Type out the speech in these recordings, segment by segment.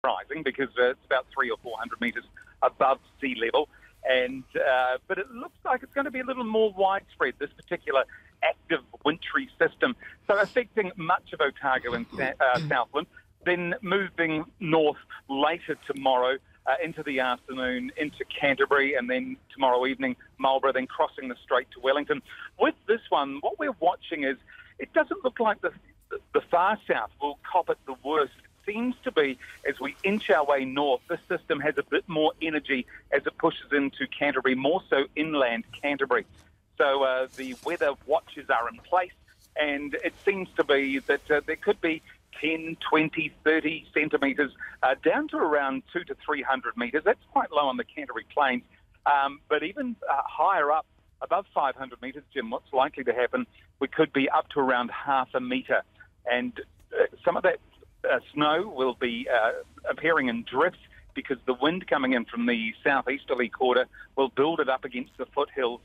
rising because it's about 300 or 400 metres above sea level. And but it looks like it's going to be a little more widespread, this particular active wintry system. So affecting much of Otago and Southland, then moving north later tomorrow into the afternoon into Canterbury, and then tomorrow evening Marlborough, then crossing the Strait to Wellington. With this one, what we're watching is it doesn't look like the far south will cop it the worst. Seems to be, as we inch our way north, this system has a bit more energy as it pushes into Canterbury, more so inland Canterbury. So the weather watches are in place, and it seems to be that there could be 10, 20, 30 centimetres down to around 200 to 300 metres. That's quite low on the Canterbury Plains. But even higher up, above 500 metres, Jim, what's likely to happen, we could be up to around half a metre. And some of that snow will be appearing in drifts because the wind coming in from the southeasterly quarter will build it up against the foothills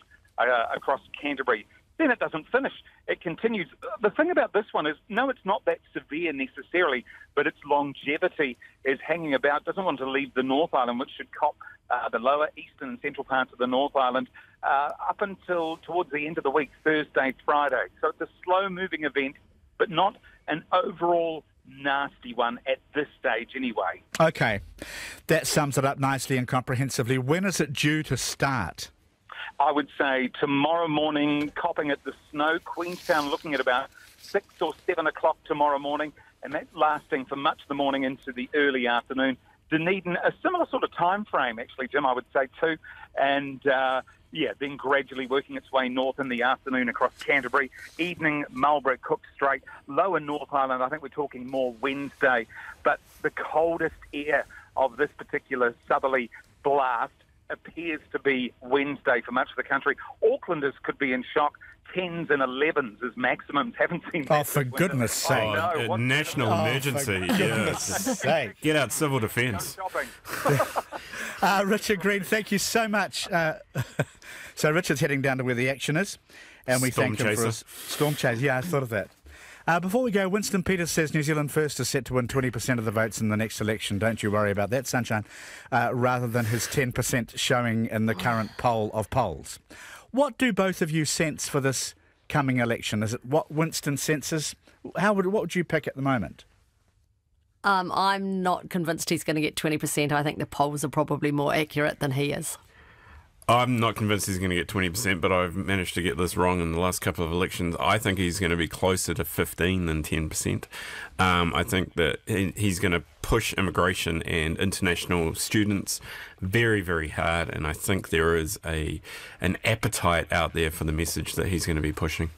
across Canterbury. Then it doesn't finish. It continues. The thing about this one is, no, it's not that severe necessarily, but its longevity is hanging about. Doesn't want to leave the North Island, which should cop the lower eastern and central parts of the North Island up until towards the end of the week, Thursday, Friday. So it's a slow-moving event, but not an overall nasty one at this stage anyway. OK, that sums it up nicely and comprehensively. When is it due to start? I would say tomorrow morning, copping at the snow. Queenstown looking at about 6 or 7 o'clock tomorrow morning, and that's lasting for much of the morning into the early afternoon. Dunedin, a similar sort of time frame, actually, Jim, I would say too. And, then gradually working its way north in the afternoon across Canterbury. Evening, Marlborough, Cook Strait. Lower North Island, I think we're talking more Wednesday. But the coldest air of this particular southerly blast appears to be Wednesday for much of the country. Aucklanders could be in shock. 10s and 11s as maximums. Haven't seen that. Oh, for goodness sake. National emergency. Get out civil defence. Richard Green, thank you so much. So Richard's heading down to where the action is, and we thank him for his storm chase. Yeah, I thought of that. Before we go, Winston Peters says New Zealand First is set to win 20% of the votes in the next election. Don't you worry about that, sunshine, rather than his 10% showing in the current poll of polls. What do both of you sense for this coming election? Is it what Winston senses? What would you pick at the moment? I'm not convinced he's going to get 20%. I think the polls are probably more accurate than he is. I'm not convinced he's going to get 20%, but I've managed to get this wrong in the last couple of elections. I think he's going to be closer to 15 than 10%. I think that he's going to push immigration and international students very, very hard, and I think there is an appetite out there for the message that he's going to be pushing.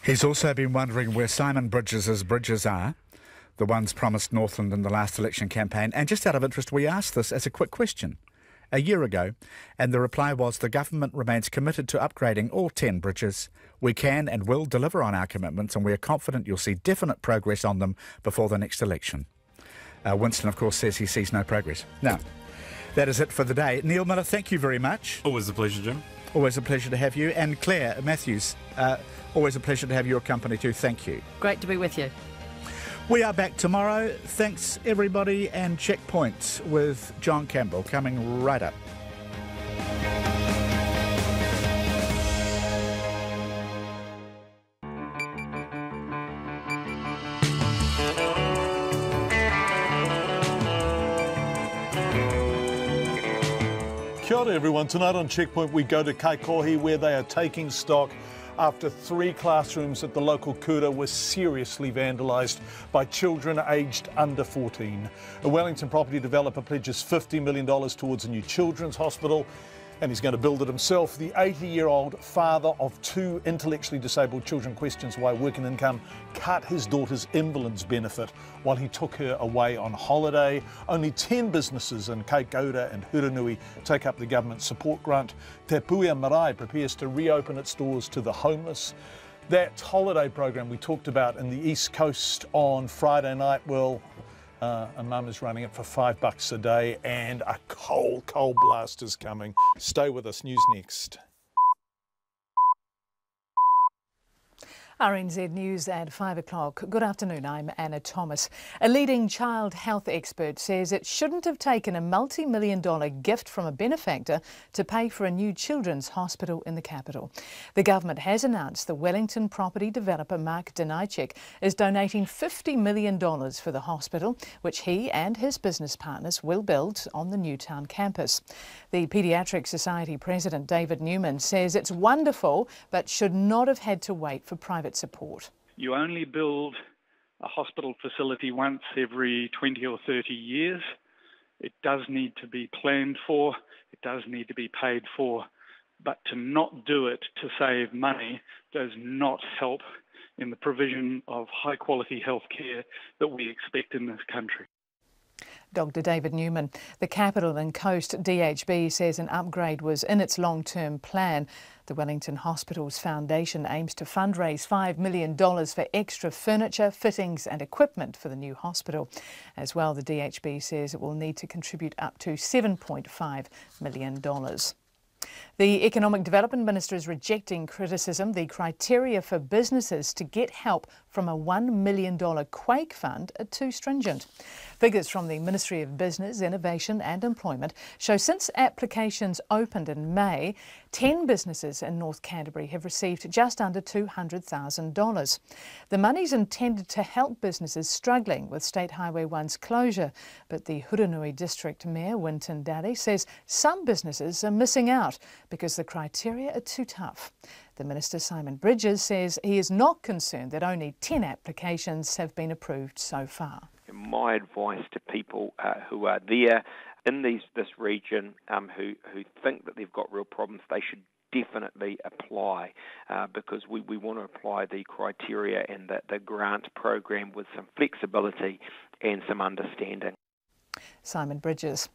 He's also been wondering where Simon Bridges' bridges are, the ones promised Northland in the last election campaign. And just out of interest, we asked this as a quick question a year ago, and the reply was the government remains committed to upgrading all 10 bridges. We can and will deliver on our commitments, and we are confident you'll see definite progress on them before the next election. Winston, of course, says he sees no progress. Now, that is it for the day. Neil Miller, thank you very much. Always a pleasure, Jim. Always a pleasure to have you. And Claire Matthews, always a pleasure to have your company too. Thank you. Great to be with you. We are back tomorrow. Thanks, everybody, and Checkpoint with John Campbell coming right up. Kia ora everyone. Tonight on Checkpoint we go to Kaikohi where they are taking stock after 3 classrooms at the local kura were seriously vandalised by children aged under 14. A Wellington property developer pledges $50 million towards a new children's hospital, and he's going to build it himself. The 80-year-old father of 2 intellectually disabled children questions why work and income cut his daughter's invalid's benefit while he took her away on holiday. Only 10 businesses in Kaikoura and Huranui take up the government support grant. Te Puea Marae prepares to reopen its doors to the homeless. That holiday program we talked about in the East Coast on Friday night, well, a mum is running it for $5 a day, and a cold blast is coming. Stay with us. News next. RNZ News at 5 o'clock. Good afternoon, I'm Anna Thomas. A leading child health expert says it shouldn't have taken a multi-million-dollar gift from a benefactor to pay for a new children's hospital in the capital. The government has announced the Wellington property developer Mark Denijczyk is donating $50 million for the hospital, which he and his business partners will build on the Newtown campus. The Paediatric Society President David Newman says it's wonderful but should not have had to wait for private support. You only build a hospital facility once every 20 or 30 years. It does need to be planned for, it does need to be paid for, but to not do it to save money does not help in the provision of high quality health care that we expect in this country. Dr David Newman. The Capital and Coast DHB says an upgrade was in its long-term plan. The Wellington Hospital's foundation aims to fundraise $5 million for extra furniture, fittings and equipment for the new hospital. As well, the DHB says it will need to contribute up to $7.5 million. The Economic Development Minister is rejecting criticism the criteria for businesses to get help from a $1 million quake fund are too stringent. Figures from the Ministry of Business, Innovation and Employment show since applications opened in May, 10 businesses in North Canterbury have received just under $200,000. The money's intended to help businesses struggling with State Highway 1's closure, but the Hurunui District Mayor, Winton Daly, says some businesses are missing out because the criteria are too tough. The Minister, Simon Bridges, says he is not concerned that only 10 applications have been approved so far. My advice to people who are there in this region who think that they've got real problems, they should definitely apply because we want to apply the criteria and the grant program with some flexibility and some understanding. Simon Bridges.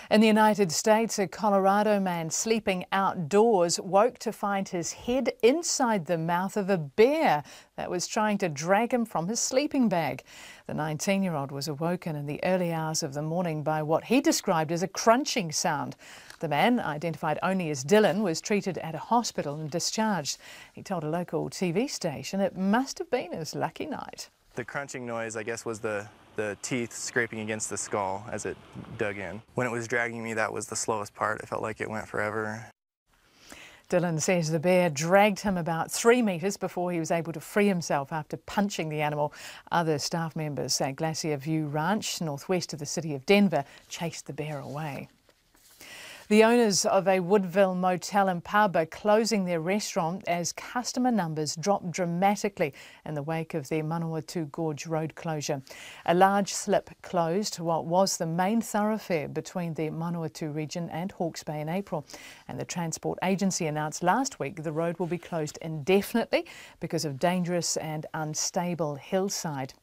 In the United States, a Colorado man sleeping outdoors woke to find his head inside the mouth of a bear that was trying to drag him from his sleeping bag. The 19-year-old was awoken in the early hours of the morning by what he described as a crunching sound. The man, identified only as Dylan, was treated at a hospital and discharged. He told a local TV station it must have been his lucky night. The crunching noise, I guess, was the teeth scraping against the skull as it dug in. When it was dragging me, that was the slowest part. It felt like it went forever. Dylan says the bear dragged him about 3 metres before he was able to free himself after punching the animal. Other staff members at Glacier View Ranch, northwest of the city of Denver, chased the bear away. The owners of a Woodville motel and pub are closing their restaurant as customer numbers drop dramatically in the wake of the Manawatu Gorge Road closure. A large slip closed what was the main thoroughfare between the Manawatu region and Hawke's Bay in April. And the Transport Agency announced last week the road will be closed indefinitely because of dangerous and unstable hillside.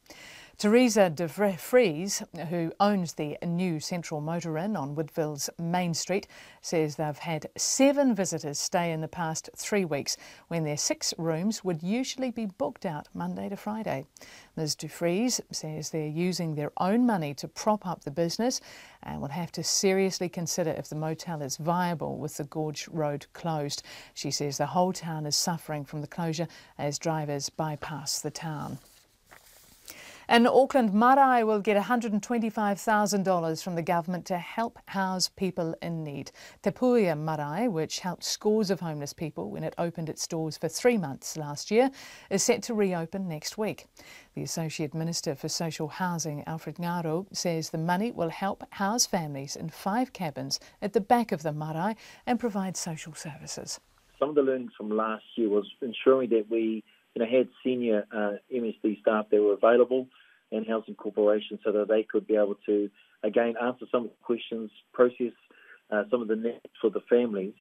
Teresa de Vries, who owns the new Central Motor Inn on Woodville's Main Street, says they've had 7 visitors stay in the past 3 weeks when their 6 rooms would usually be booked out Monday to Friday. Ms de Vries says they're using their own money to prop up the business and will have to seriously consider if the motel is viable with the Gorge Road closed. She says the whole town is suffering from the closure as drivers bypass the town. And Auckland Marae will get $125,000 from the government to help house people in need. Te Puia Marae, which helped scores of homeless people when it opened its doors for 3 months last year, is set to reopen next week. The Associate Minister for Social Housing, Alfred Ngaro, says the money will help house families in 5 cabins at the back of the marae and provide social services. Some of the learnings from last year was ensuring that we had senior MSD staff that were available and housing corporations so that they could be able to, again, answer some of the questions, process some of the needs for the families.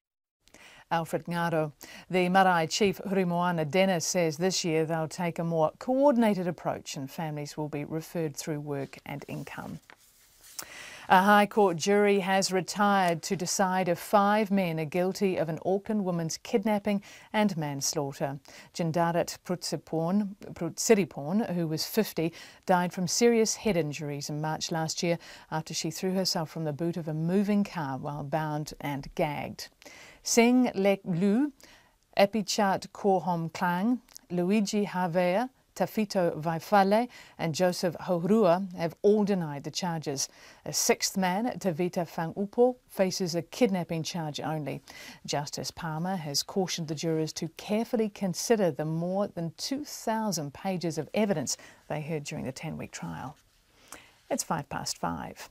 Alfred Ngaro. The Marae Chief Hurimoana Dennis says this year they'll take a more coordinated approach and families will be referred through work and income. A High Court jury has retired to decide if 5 men are guilty of an Auckland woman's kidnapping and manslaughter. Jindarat Prutsiriporn, who was 50, died from serious head injuries in March last year after she threw herself from the boot of a moving car while bound and gagged. Seng Lek Lu, Epichat Korhom Klang, Luigi Havea, Tafito Vaifale and Joseph Horua have all denied the charges. A sixth man, Tavita Fangupo, faces a kidnapping charge only. Justice Palmer has cautioned the jurors to carefully consider the more than 2,000 pages of evidence they heard during the 10-week trial. It's 5:05.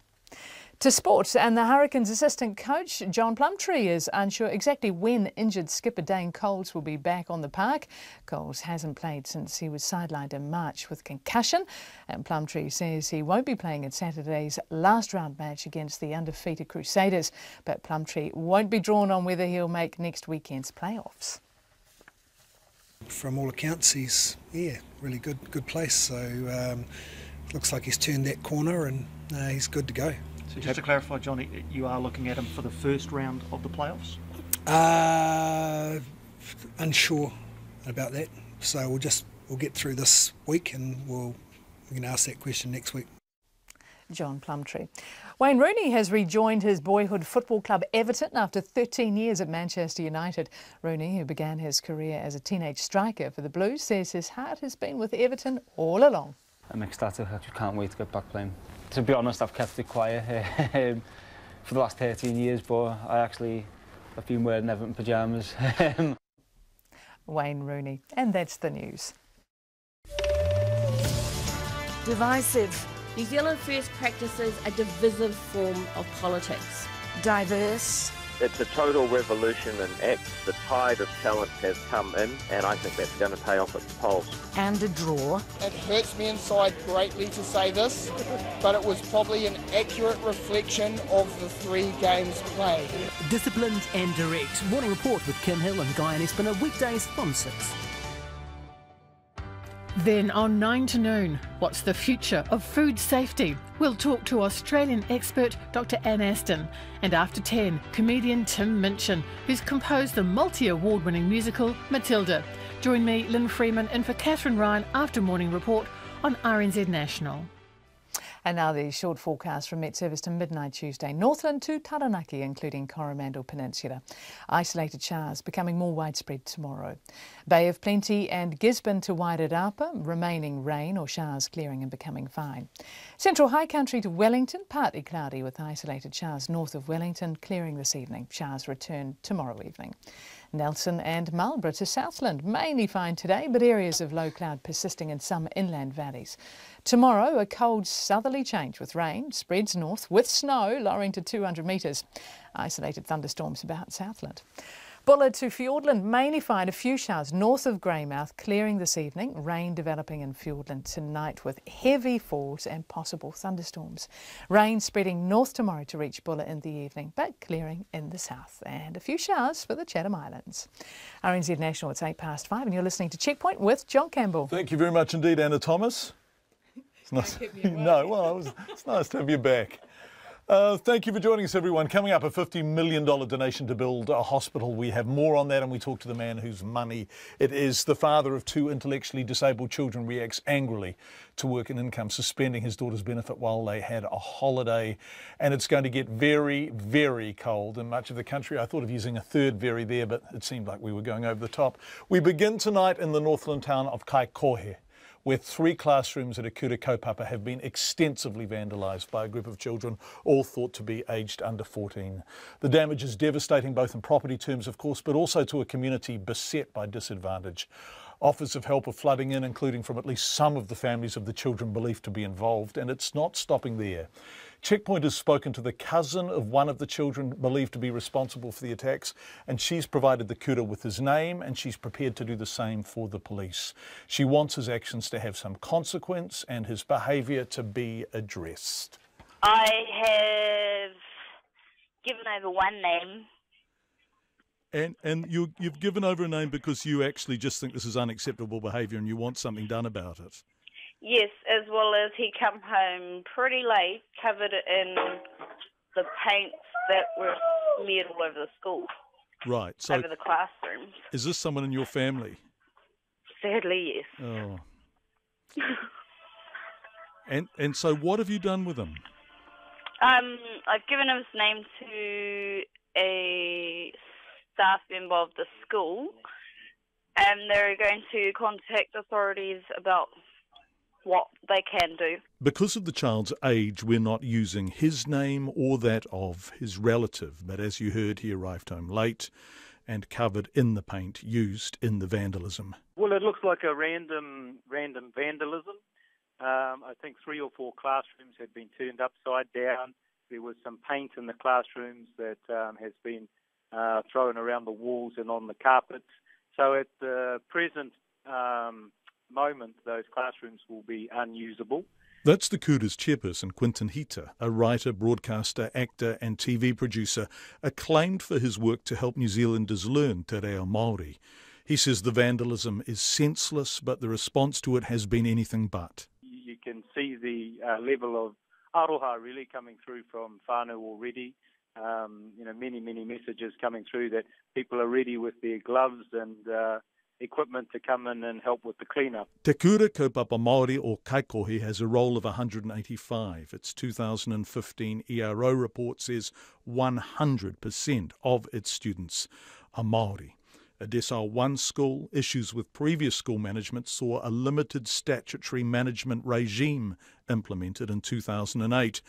To sport, and the Hurricanes assistant coach John Plumtree is unsure exactly when injured skipper Dane Coles will be back on the park. Coles hasn't played since he was sidelined in March with concussion, and Plumtree says he won't be playing in Saturday's last round match against the undefeated Crusaders. But Plumtree won't be drawn on whether he'll make next weekend's playoffs. From all accounts, he's really good place. So looks like he's turned that corner and he's good to go. So just to clarify, Johnny, you are looking at him for the first round of the playoffs? Unsure about that. So we'll get through this week and we can ask that question next week. John Plumtree. Wayne Rooney has rejoined his boyhood football club Everton after 13 years at Manchester United. Rooney, who began his career as a teenage striker for the Blues, says his heart has been with Everton all along. I'm ecstatic. I just can't wait to get back playing. To be honest, I've kept it quiet for the last 13 years, but I've been wearing Everton pyjamas. Wayne Rooney. And that's the news. Divisive. New Zealand First practices a divisive form of politics. Diverse. It's a total revolution in acts. The tide of talent has come in, and I think that's going to pay off at the polls. And a draw. It hurts me inside greatly to say this, but it was probably an accurate reflection of the 3 games played. Disciplined and direct. Morning Report with Kim Hill and Guy and Espiner, weekdays from 6. Then on 9 to noon, what's the future of food safety? We'll talk to Australian expert Dr Anne Aston. And after 10, comedian Tim Minchin, who's composed the multi-award-winning musical Matilda. Join me, Lynn Freeman, in for Catherine Ryan after Morning Report on RNZ National. And now the short forecast from Met Service to midnight Tuesday. Northland to Taranaki, including Coromandel Peninsula. Isolated showers becoming more widespread tomorrow. Bay of Plenty and Gisborne to Wairarapa, remaining rain or showers clearing and becoming fine. Central High Country to Wellington, partly cloudy with isolated showers north of Wellington, clearing this evening. Showers return tomorrow evening. Nelson and Marlborough to Southland, mainly fine today, but areas of low cloud persisting in some inland valleys. Tomorrow, a cold southerly change with rain, spreads north with snow, lowering to 200 metres. Isolated thunderstorms about Southland. Bullard to Fiordland, mainly fine, a few showers north of Greymouth, clearing this evening. Rain developing in Fiordland tonight with heavy falls and possible thunderstorms. Rain spreading north tomorrow to reach Buller in the evening, but clearing in the south. And a few showers for the Chatham Islands. RNZ National, it's 5:08 and you're listening to Checkpoint with John Campbell. Thank you very much indeed, Anna Thomas. It's nice. It's nice to have you back. Thank you for joining us, everyone. Coming up, a $50 million donation to build a hospital. We have more on that, and we talk to the man whose money it is. The father of 2 intellectually disabled children reacts angrily to work and income, suspending his daughter's benefit while they had a holiday. And it's going to get very, very cold in much of the country. I thought of using a third very there, but it seemed like we were going over the top. We begin tonight in the Northland town of Kaikohe, where 3 classrooms at Akuta Kaupapa have been extensively vandalised by a group of children, all thought to be aged under 14. The damage is devastating, both in property terms, of course, but also to a community beset by disadvantage. Offers of help are flooding in, including from at least some of the families of the children believed to be involved, and it's not stopping there. Checkpoint has spoken to the cousin of one of the children believed to be responsible for the attacks, and she's provided the Kura with his name, and she's prepared to do the same for the police. She wants his actions to have some consequence and his behaviour to be addressed. I have given over one name. And you've given over a name because you actually just think this is unacceptable behaviour and you want something done about it. Yes, as well as he come home pretty late, covered in the paints that were smeared all over the school. Right. So over the classrooms. Is this someone in your family? Sadly, yes. Oh. And so what have you done with him? I've given his name to a staff member of the school, and they're going to contact authorities about what they can do. Because of the child's age, we're not using his name or that of his relative, but as you heard, he arrived home late and covered in the paint used in the vandalism. Well, it looks like a random vandalism. I think 3 or 4 classrooms had been turned upside down. There was some paint in the classrooms that has been thrown around the walls and on the carpets. So at the present moment, those classrooms will be unusable. That's the Kura's chairperson, Quinton Hita, a writer, broadcaster, actor and TV producer, acclaimed for his work to help New Zealanders learn te reo Māori. He says the vandalism is senseless, but the response to it has been anything but. You can see the level of aroha really coming through from whānau already. Many messages coming through that people are ready with their gloves and equipment to come in and help with the clean-up. Te Kura Kaupapa Māori or Kaikohe has a roll of 185. Its 2015 ERO report says 100% of its students are Māori. A Decile 1 school, issues with previous school management saw a limited statutory management regime implemented in 2008.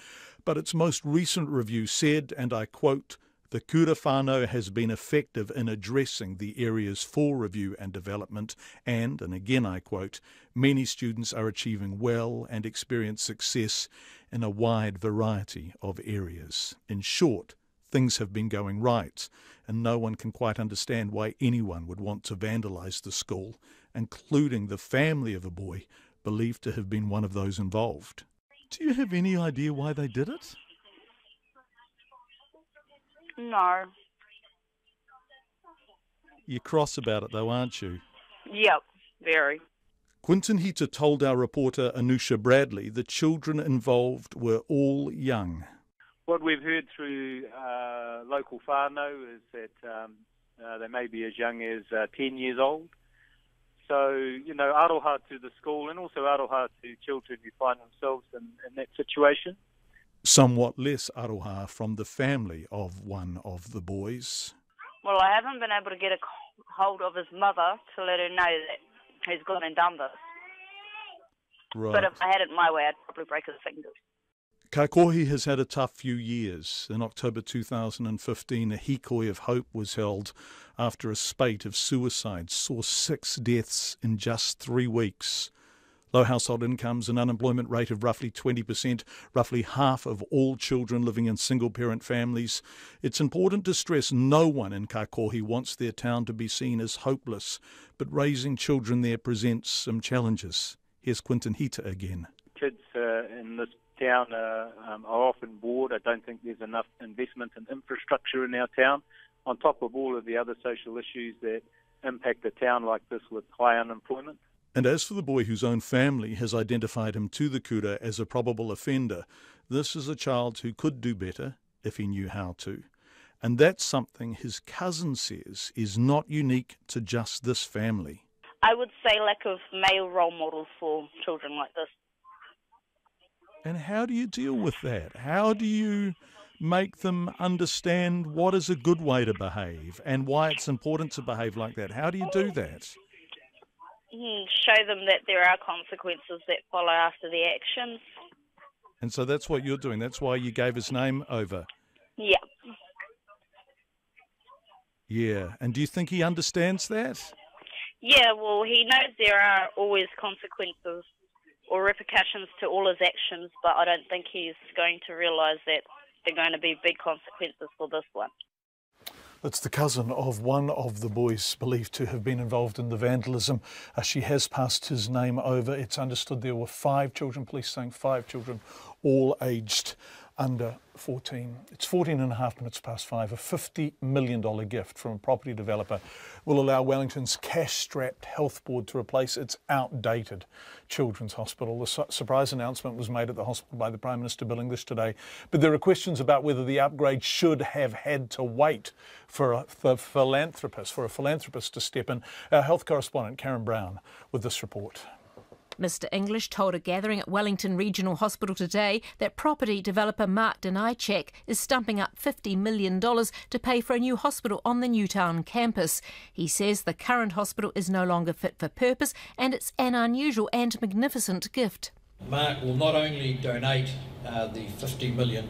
But its most recent review said, and I quote, "The Kura whānau has been effective in addressing the areas for review and development and again I quote, many students are achieving well and experience success in a wide variety of areas. In short, things have been going right, and no one can quite understand why anyone would want to vandalise the school, including the family of a boy believed to have been one of those involved." Do you have any idea why they did it? No. You're cross about it though, aren't you? Yep, very. Quinton Hita told our reporter Anusha Bradley the children involved were all young. What we've heard through local whānau is that they may be as young as 10 years old. So, aroha to the school and also aroha to children who find themselves in that situation. Somewhat less aroha from the family of one of the boys. Well, I haven't been able to get a hold of his mother to let her know that he's gone and done this. Right. But if I had it my way, I'd probably break his fingers. Kaikohe has had a tough few years. In October 2015, a hikoi of hope was held after a spate of suicides saw 6 deaths in just 3 weeks. Low household incomes, an unemployment rate of roughly 20%, roughly half of all children living in single-parent families. It's important to stress no one in Kaikohe wants their town to be seen as hopeless, but raising children there presents some challenges. Here's Quinton Hita again. Kids in this town are often bored. I don't think there's enough investment in infrastructure in our town, on top of all of the other social issues that impact a town like this with high unemployment. And as for the boy whose own family has identified him to the Kura as a probable offender, this is a child who could do better if he knew how to. And that's something his cousin says is not unique to just this family. I would say lack of male role models for children like this. And how do you deal with that? How do you make them understand what is a good way to behave and why it's important to behave like that? How do you do that? Show them that there are consequences that follow after the actions. And so that's what you're doing. That's why you gave his name over. Yeah. Yeah. And do you think he understands that? Yeah, well, he knows there are always consequences or repercussions to all his actions, but I don't think he's going to realise that there are going to be big consequences for this one. That's the cousin of one of the boys believed to have been involved in the vandalism. She has passed his name over. It's understood there were 5 children, police saying 5 children, all aged under 14. It's 14 and a half minutes past 5. A $50 million gift from a property developer will allow Wellington's cash-strapped health board to replace its outdated children's hospital. The surprise announcement was made at the hospital by the Prime Minister billing this today. But there are questions about whether the upgrade should have had to wait for a philanthropist to step in. Our health correspondent Karen Brown with this report. Mr English told a gathering at Wellington Regional Hospital today that property developer Mark Denijcek is stumping up $50 million to pay for a new hospital on the Newtown campus. He says the current hospital is no longer fit for purpose and it's an unusual and magnificent gift. Mark will not only donate the $50 million,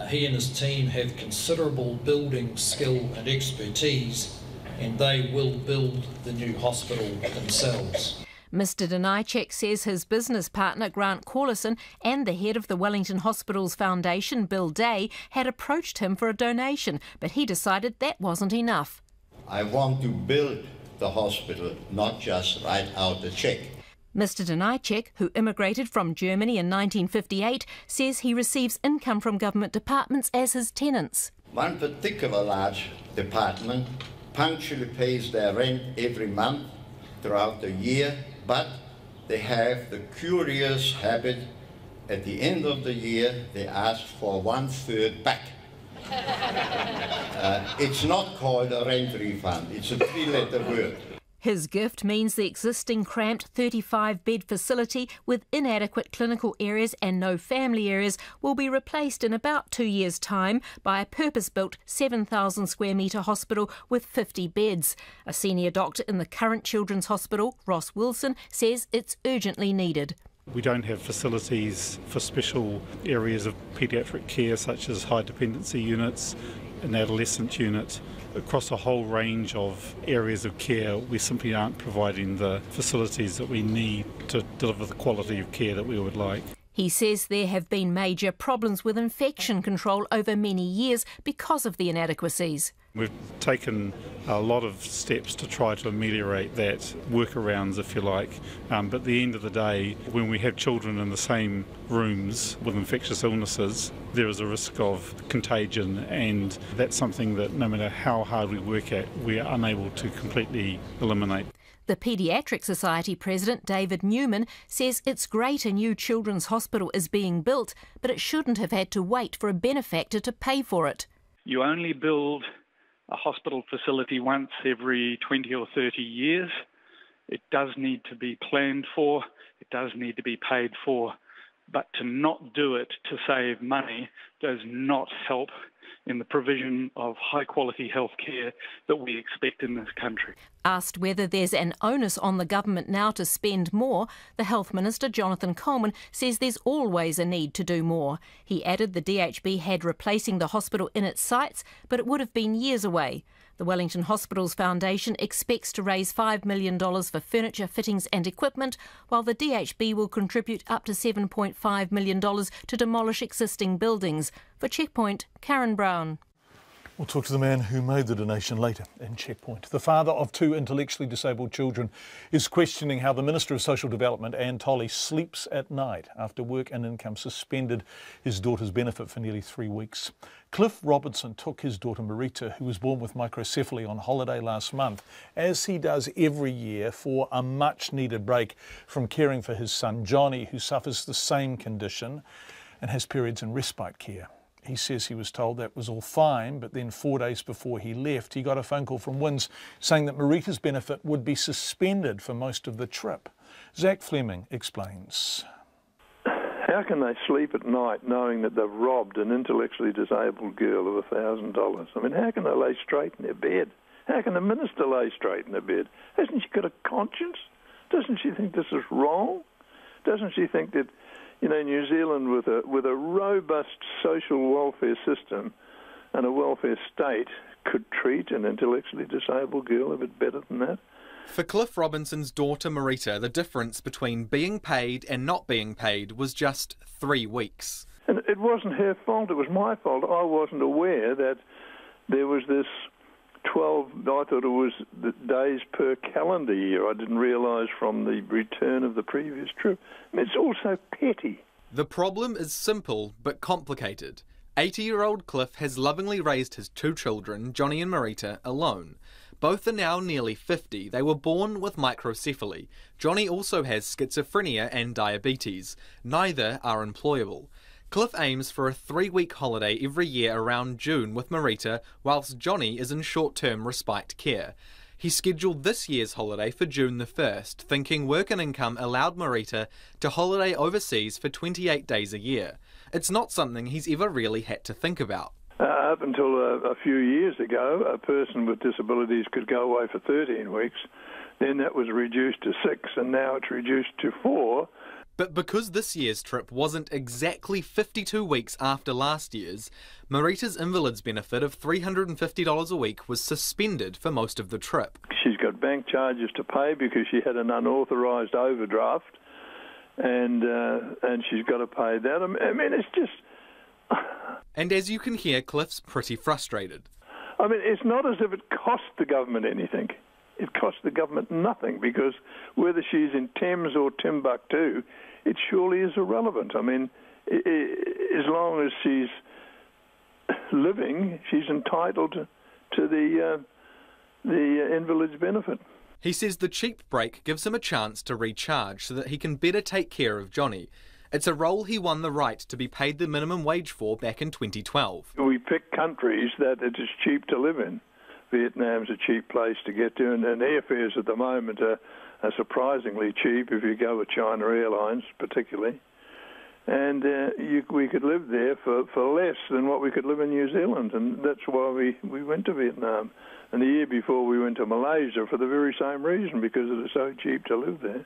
he and his team have considerable building skill and expertise, and they will build the new hospital themselves. Mr Denijcek says his business partner Grant Corlison and the head of the Wellington Hospitals Foundation, Bill Day, had approached him for a donation, but he decided that wasn't enough. I want to build the hospital, not just write out a cheque. Mr Denijcek, who immigrated from Germany in 1958, says he receives income from government departments as his tenants. One particular large department punctually pays their rent every month throughout the year, but they have the curious habit at the end of the year they ask for 1/3 back. It's not called a rent refund, it's a 3-letter word. His gift means the existing cramped 35-bed facility with inadequate clinical areas and no family areas will be replaced in about 2 years' time by a purpose-built 7,000 square metre hospital with 50 beds. A senior doctor in the current Children's Hospital, Ross Wilson, says it's urgently needed. We don't have facilities for special areas of paediatric care such as high dependency units, an adolescent unit. Across a whole range of areas of care, we simply aren't providing the facilities that we need to deliver the quality of care that we would like. He says there have been major problems with infection control over many years because of the inadequacies. We've taken a lot of steps to try to ameliorate that, workarounds if you like, but at the end of the day, when we have children in the same rooms with infectious illnesses, there is a risk of contagion, and that's something that no matter how hard we work at, we are unable to completely eliminate. The Paediatric Society president, David Newman, says it's great a new children's hospital is being built, but it shouldn't have had to wait for a benefactor to pay for it. You only build a hospital facility once every 20 or 30 years. It does need to be planned for, it does need to be paid for, but to not do it to save money does not help in the provision of high-quality health care that we expect in this country. Asked whether there's an onus on the government now to spend more, the Health Minister, Jonathan Coleman, says there's always a need to do more. He added the DHB had replacing the hospital in its sites, but it would have been years away. The Wellington Hospitals Foundation expects to raise $5 million for furniture, fittings and equipment, while the DHB will contribute up to $7.5 million to demolish existing buildings. For Checkpoint, Karen Brown. We'll talk to the man who made the donation later in Checkpoint. The father of 2 intellectually disabled children is questioning how the Minister of Social Development, Anne Tolley, sleeps at night after work and income suspended his daughter's benefit for nearly 3 weeks. Cliff Robertson took his daughter Marita, who was born with microcephaly, on holiday last month, as he does every year, for a much-needed break from caring for his son Johnny, who suffers the same condition and has periods in respite care. He says he was told that was all fine, but then 4 days before he left, he got a phone call from WINZ saying that Marita's benefit would be suspended for most of the trip. Zach Fleming explains. How can they sleep at night knowing that they've robbed an intellectually disabled girl of $1,000? I mean, how can they lay straight in their bed? How can the minister lay straight in their bed? Hasn't she got a conscience? Doesn't she think this is wrong? Doesn't she think that, you know, New Zealand with a robust social welfare system and a welfare state could treat an intellectually disabled girl a bit better than that? For Cliff Robinson's daughter Marita, the difference between being paid and not being paid was just 3 weeks. And it wasn't her fault, it was my fault. I wasn't aware that there was this 12, I thought it was the days per calendar year. I didn't realise from the return of the previous trip. I mean, it's all so petty. The problem is simple but complicated. 80-year-old Cliff has lovingly raised his 2 children, Johnny and Marita, alone. Both are now nearly 50. They were born with microcephaly. Johnny also has schizophrenia and diabetes. Neither are employable. Cliff aims for a 3-week holiday every year around June with Marita, whilst Johnny is in short-term respite care. He scheduled this year's holiday for June the 1st, thinking Work and Income allowed Marita to holiday overseas for 28 days a year. It's not something he's ever really had to think about. Up until a few years ago, a person with disabilities could go away for 13 weeks. Then that was reduced to 6, and now it's reduced to 4. But because this year's trip wasn't exactly 52 weeks after last year's, Marita's invalid's benefit of $350 a week was suspended for most of the trip. She's got bank charges to pay because she had an unauthorised overdraft, and she's got to pay that. I mean, it's just... And as you can hear, Cliff's pretty frustrated. I mean, it's not as if it cost the government anything. It cost the government nothing, because whether she's in Thames or Timbuktu, it surely is irrelevant. I mean, as long as she's living, she's entitled to the invalid's benefit. He says the cheap break gives him a chance to recharge so that he can better take care of Johnny. It's a role he won the right to be paid the minimum wage for back in 2012. We pick countries that it is cheap to live in. Vietnam's a cheap place to get to, and airfares at the moment are surprisingly cheap if you go with China Airlines particularly. And we could live there for less than what we could live in New Zealand, and that's why we went to Vietnam. And the year before we went to Malaysia for the very same reason, because it is so cheap to live there.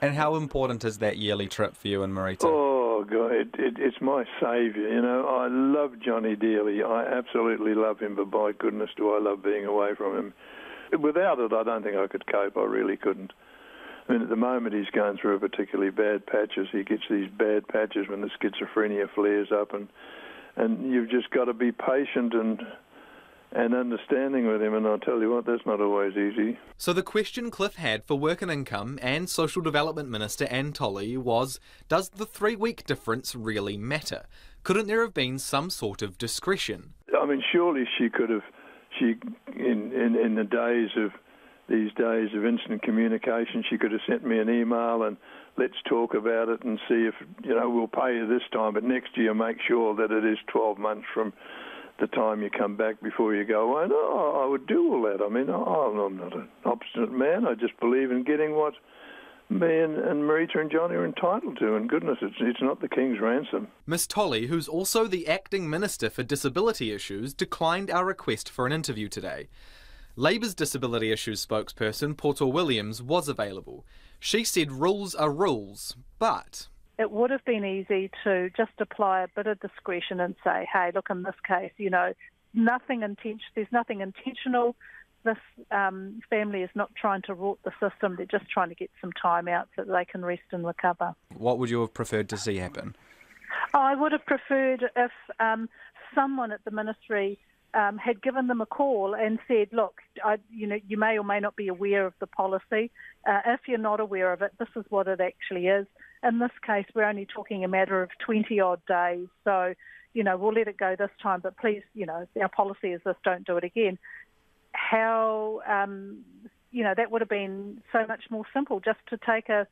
And how important is that yearly trip for you and Marita? Oh, God, it's my saviour, you know. I love Johnny dearly. I absolutely love him, but by goodness do I love being away from him. Without it, I don't think I could cope. I really couldn't. I mean, at the moment he's going through a particularly bad patches. He gets these bad patches when the schizophrenia flares up, and you've just got to be patient and understanding with him, and I'll tell you what, that's not always easy. So the question Cliff had for Work and Income and Social Development Minister Anne Tolley was, does the 3-week difference really matter? Couldn't there have been some sort of discretion? I mean, surely she could have, in the days of these days of instant communication, she could have sent me an email and let's talk about it and see if, you know, we'll pay you this time, but next year make sure that it is 12 months from the time you come back before you go away. No, I would do all that. I mean, I'm not an obstinate man. I just believe in getting what me and Marita and Johnny are entitled to, and goodness, it's not the King's ransom. Miss Tolley, who's also the Acting Minister for Disability Issues, declined our request for an interview today. Labour's Disability Issues spokesperson, Porter Williams, was available. She said rules are rules, but... It would have been easy to just apply a bit of discretion and say, hey, look, in this case, you know, there's nothing intentional. This family is not trying to rot the system. They're just trying to get some time out so that they can rest and recover. What would you have preferred to see happen? I would have preferred if someone at the ministry had given them a call and said, look, you may or may not be aware of the policy. If you're not aware of it, this is what it actually is. In this case, we're only talking a matter of 20-odd days. So, you know, we'll let it go this time, but please, you know, our policy is this, don't do it again. How, you know, that would have been so much more simple, just to take a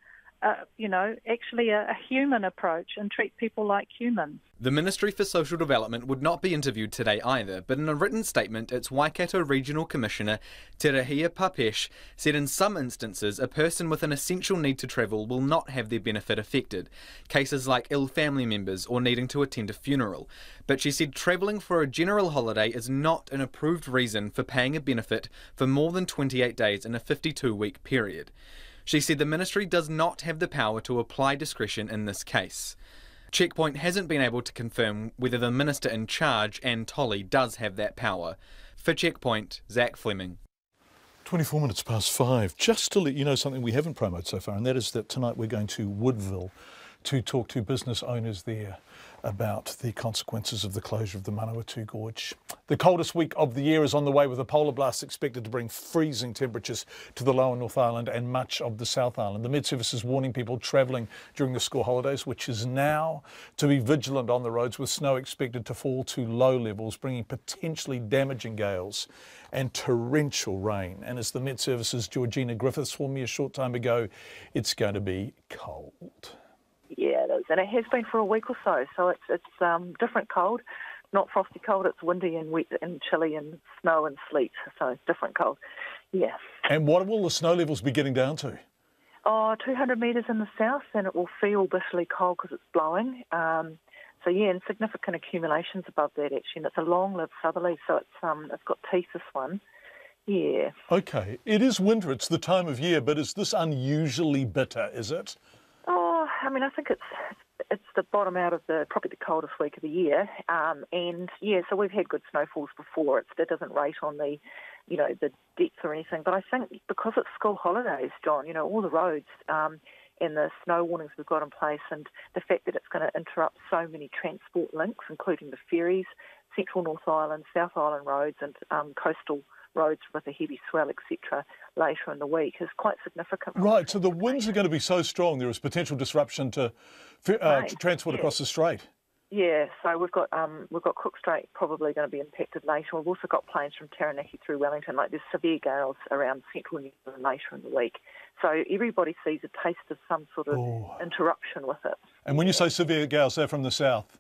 human approach and treat people like humans. The Ministry for Social Development would not be interviewed today either, but in a written statement, its Waikato Regional Commissioner, Te Rahia Papesh, said in some instances a person with an essential need to travel will not have their benefit affected, cases like ill family members or needing to attend a funeral. But she said travelling for a general holiday is not an approved reason for paying a benefit for more than 28 days in a 52-week period. She said the ministry does not have the power to apply discretion in this case. Checkpoint hasn't been able to confirm whether the minister in charge, Anne Tolley, does have that power. For Checkpoint, Zach Fleming. 24 minutes past 5. Just to let you know something we haven't promoted so far, and that is that tonight we're going to Woodville to talk to business owners there about the consequences of the closure of the Manawatu Gorge. The coldest week of the year is on the way, with a polar blast expected to bring freezing temperatures to the lower North Island and much of the South Island. The Met Service is warning people travelling during the school holidays, which is now, to be vigilant on the roads, with snow expected to fall to low levels, bringing potentially damaging gales and torrential rain. And as the Met Service's Georgina Griffiths warned me a short time ago, it's going to be cold. Yeah, it is, and it has been for a week or so. So it's different cold, not frosty cold. It's windy and wet and chilly and snow and sleet. So it's different cold. Yeah. And what will the snow levels be getting down to? 200 metres in the south, and it will feel bitterly cold because it's blowing. So yeah, and significant accumulations above that actually, and it's a long-lived southerly, so it's got teeth, this one. Yeah. Okay, it is winter, it's the time of year, but is this unusually bitter, is it? Oh, I mean, I think it's the bottom out of probably the coldest week of the year, and yeah, so we've had good snowfalls before. It doesn't rate on the depth or anything, but I think because it's school holidays, John, all the roads and the snow warnings we've got in place, and the fact that it's going to interrupt so many transport links, including the ferries, Central North Island, South Island roads, and coastal roads with a heavy swell, etc., later in the week is quite significant. Right, so the winds are going to be so strong there is potential disruption to transport across the strait. Yeah, so we've got Cook Strait probably going to be impacted later. We've also got planes from Taranaki through Wellington. There's severe gales around central New Zealand later in the week. So everybody sees a taste of some sort of interruption with it. And when you say severe gales, they're from the south?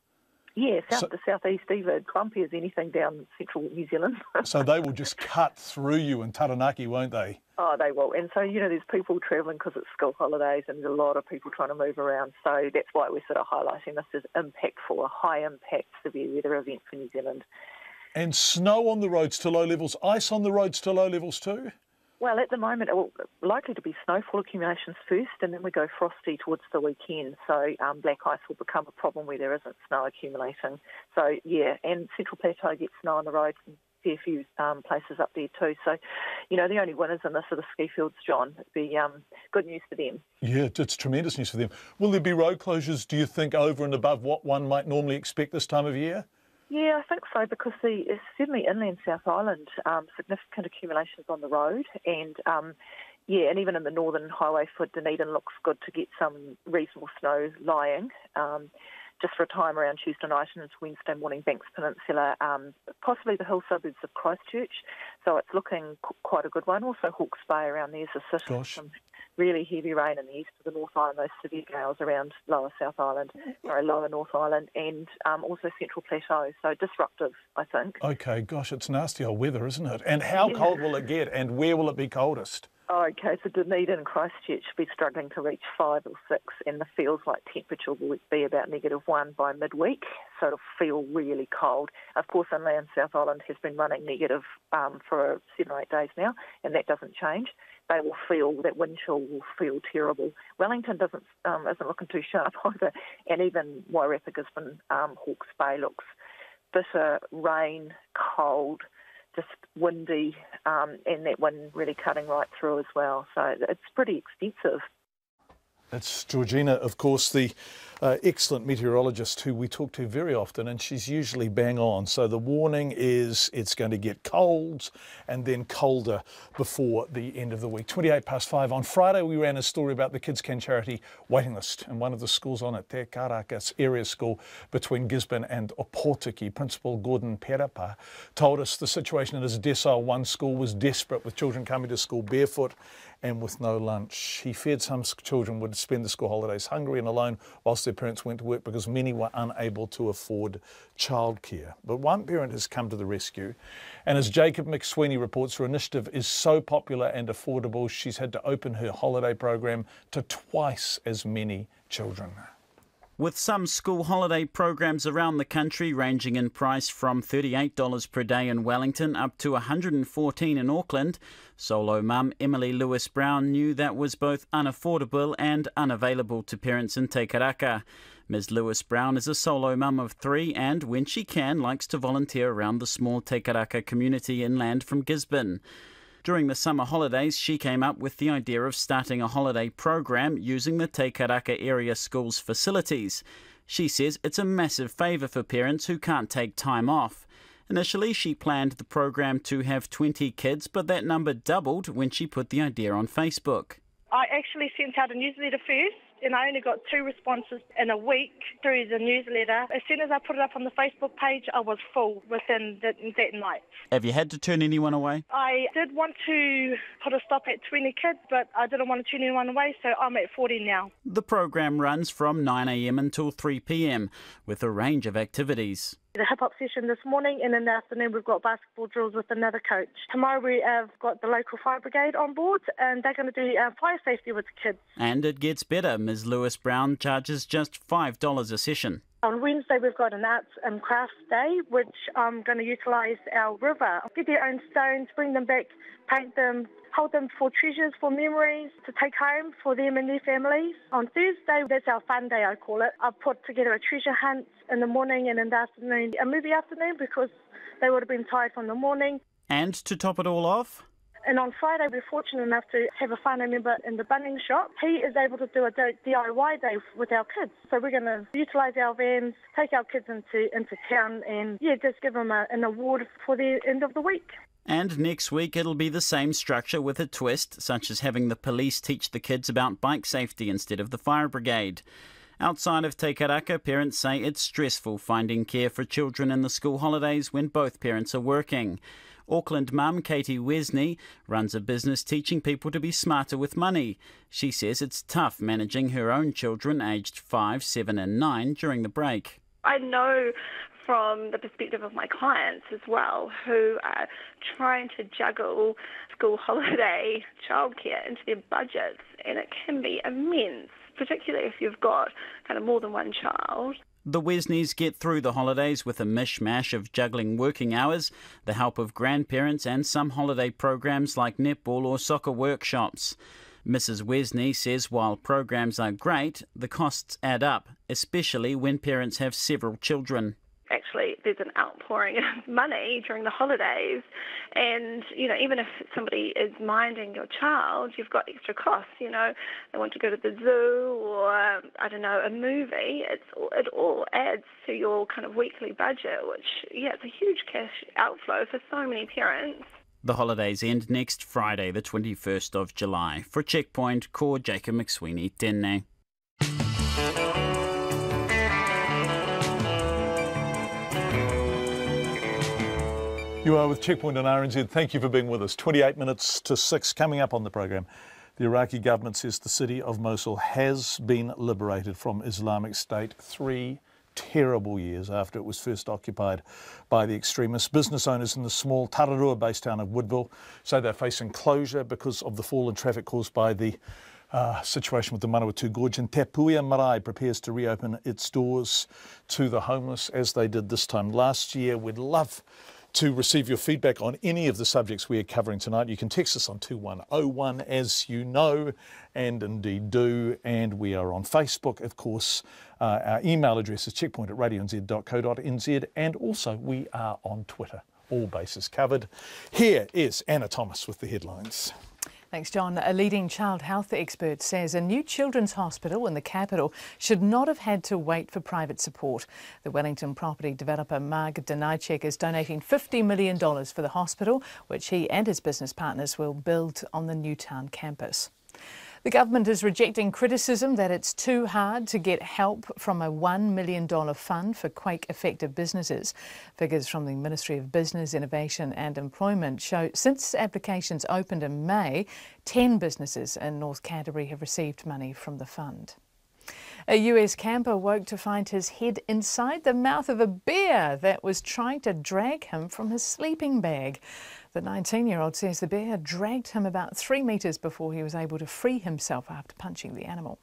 Yeah, south to southeast, either clumpy as anything down central New Zealand. So they will just cut through you in Taranaki, won't they? Oh, they will. And so, there's people travelling because it's school holidays, and there's a lot of people trying to move around. So that's why we're sort of highlighting this as impactful, a high-impact severe weather event for New Zealand. And snow on the roads to low levels, ice on the roads to low levels too? Well, at the moment, likely to be snowfall accumulations first, and then we go frosty towards the weekend. So black ice will become a problem where there isn't snow accumulating. So, yeah, and Central Plateau gets snow on the roads and a fair few places up there too. So, the only winners in this are the ski fields, John. It'd be good news for them. Yeah, it's tremendous news for them. Will there be road closures, do you think, over and above what one might normally expect this time of year? Yeah, I think so, because certainly inland South Island, significant accumulations on the road, and and even in the northern highway for Dunedin looks good to get some reasonable snow lying, just for a time around Tuesday night and into Wednesday morning, Banks Peninsula, possibly the hill suburbs of Christchurch, so it's looking quite a good one. Also Hawke's Bay around there is a system. Some really heavy rain in the east of the North Island, those severe gales around lower North Island, and also Central Plateau, so disruptive, I think. Okay, gosh, it's nasty old weather, isn't it? And how cold will it get, and where will it be coldest? Okay, so Dunedin and Christchurch will be struggling to reach 5 or 6, and the feels like temperature will be about -1 by midweek, so it'll feel really cold. Of course, inland South Island has been running negative for 7 or 8 days now, and that doesn't change. They will feel, that wind chill will feel terrible. Wellington isn't looking too sharp either, and even Wairarapa, Gisborne, Hawke's Bay looks bitter, rain, cold, just windy, and that wind really cutting right through as well. So it's pretty extensive. That's Georgina, of course, the excellent meteorologist who we talk to very often, and she's usually bang on. So the warning is it's going to get cold and then colder before the end of the week. 5:28 on Friday, we ran a story about the Kids Can charity waiting list, and one of the schools on it, Te Karaka area school between Gisborne and Opotiki, Principal Gordon Perapa, told us the situation at his Decile 1 school was desperate, with children coming to school barefoot and with no lunch. He feared some children would spend the school holidays hungry and alone whilst their parents went to work, because many were unable to afford childcare. But one parent has come to the rescue, and as Jacob McSweeney reports, her initiative is so popular and affordable, she's had to open her holiday program to twice as many children. With some school holiday programs around the country ranging in price from $38 per day in Wellington up to $114 in Auckland, solo mum Emily Lewis-Brown knew that was both unaffordable and unavailable to parents in Te Karaka. Ms Lewis-Brown is a solo mum of 3 and, when she can, likes to volunteer around the small Te Karaka community inland from Gisborne. During the summer holidays, she came up with the idea of starting a holiday program using the Te Karaka area school's facilities. She says it's a massive favour for parents who can't take time off. Initially, she planned the program to have 20 kids, but that number doubled when she put the idea on Facebook. I actually sent out a newsletter first, and I only got 2 responses in a week through the newsletter. As soon as I put it up on the Facebook page, I was full within that night. Have you had to turn anyone away? I did want to put a stop at 20 kids, but I didn't want to turn anyone away, so I'm at 40 now. The program runs from 9 a.m. until 3 p.m. with a range of activities. The hip-hop session this morning, and in the afternoon we've got basketball drills with another coach. Tomorrow we have got the local fire brigade on board, and they're going to do fire safety with the kids. And it gets better. Ms Lewis Brown charges just $5 a session. On Wednesday we've got an arts and crafts day, which I'm going to utilise our river. Get their own stones, bring them back, paint them, hold them for treasures, for memories to take home for them and their families. On Thursday, that's our fun day, I call it. I've put together a treasure hunt in the morning and in the afternoon, a movie afternoon, because they would have been tired from the morning. And to top it all off, and on Friday, we're fortunate enough to have a whānau member in the Bunnings shop. He is able to do a DIY day with our kids. So we're going to utilise our vans, take our kids into town and, just give them an award for the end of the week. And next week it'll be the same structure with a twist, such as having the police teach the kids about bike safety instead of the fire brigade. Outside of Te Karaka, parents say it's stressful finding care for children in the school holidays when both parents are working. Auckland mum Katie Wesney runs a business teaching people to be smarter with money. She says it's tough managing her own children aged 5, 7 and 9 during the break. I know from the perspective of my clients as well, who are trying to juggle school holiday childcare into their budgets, and it can be immense, particularly if you've got kind of more than one child. The Wesneys get through the holidays with a mishmash of juggling working hours, the help of grandparents and some holiday programs like netball or soccer workshops. Mrs Wesney says while programs are great, the costs add up, especially when parents have several children. Actually, there's an outpouring of money during the holidays, and even if somebody is minding your child, you've got extra costs. They want to go to the zoo or a movie. It all adds to your kind of weekly budget, which it's a huge cash outflow for so many parents. The holidays end next Friday, the 21st of July. For Checkpoint, ko Jacob McSweeney, tēnei. You are with Checkpoint on RNZ. Thank you for being with us. 28 minutes to 6 coming up on the program. The Iraqi government says the city of Mosul has been liberated from Islamic State 3 terrible years after it was first occupied by the extremists. Business owners in the small Tararua-based town of Woodville say they're facing closure because of the fall in traffic caused by the situation with the Manawatu Gorge, and Te Puia Marae prepares to reopen its doors to the homeless as they did this time last year. We'd love to receive your feedback on any of the subjects we are covering tonight. You can text us on 2101 as you know, and indeed do, and we are on Facebook, of course. Our email address is checkpoint@radionz.co.nz, and also we are on Twitter. All bases covered. Here is Anna Thomas with the headlines. Thanks, John. A leading child health expert says a new children's hospital in the capital should not have had to wait for private support. The Wellington property developer Mark Danajcek is donating $50 million for the hospital, which he and his business partners will build on the Newtown campus. The government is rejecting criticism that it's too hard to get help from a $1 million fund for quake-affected businesses. Figures from the Ministry of Business, Innovation and Employment show since applications opened in May, 10 businesses in North Canterbury have received money from the fund. A US camper woke to find his head inside the mouth of a bear that was trying to drag him from his sleeping bag. The 19-year-old says the bear dragged him about 3 metres before he was able to free himself after punching the animal.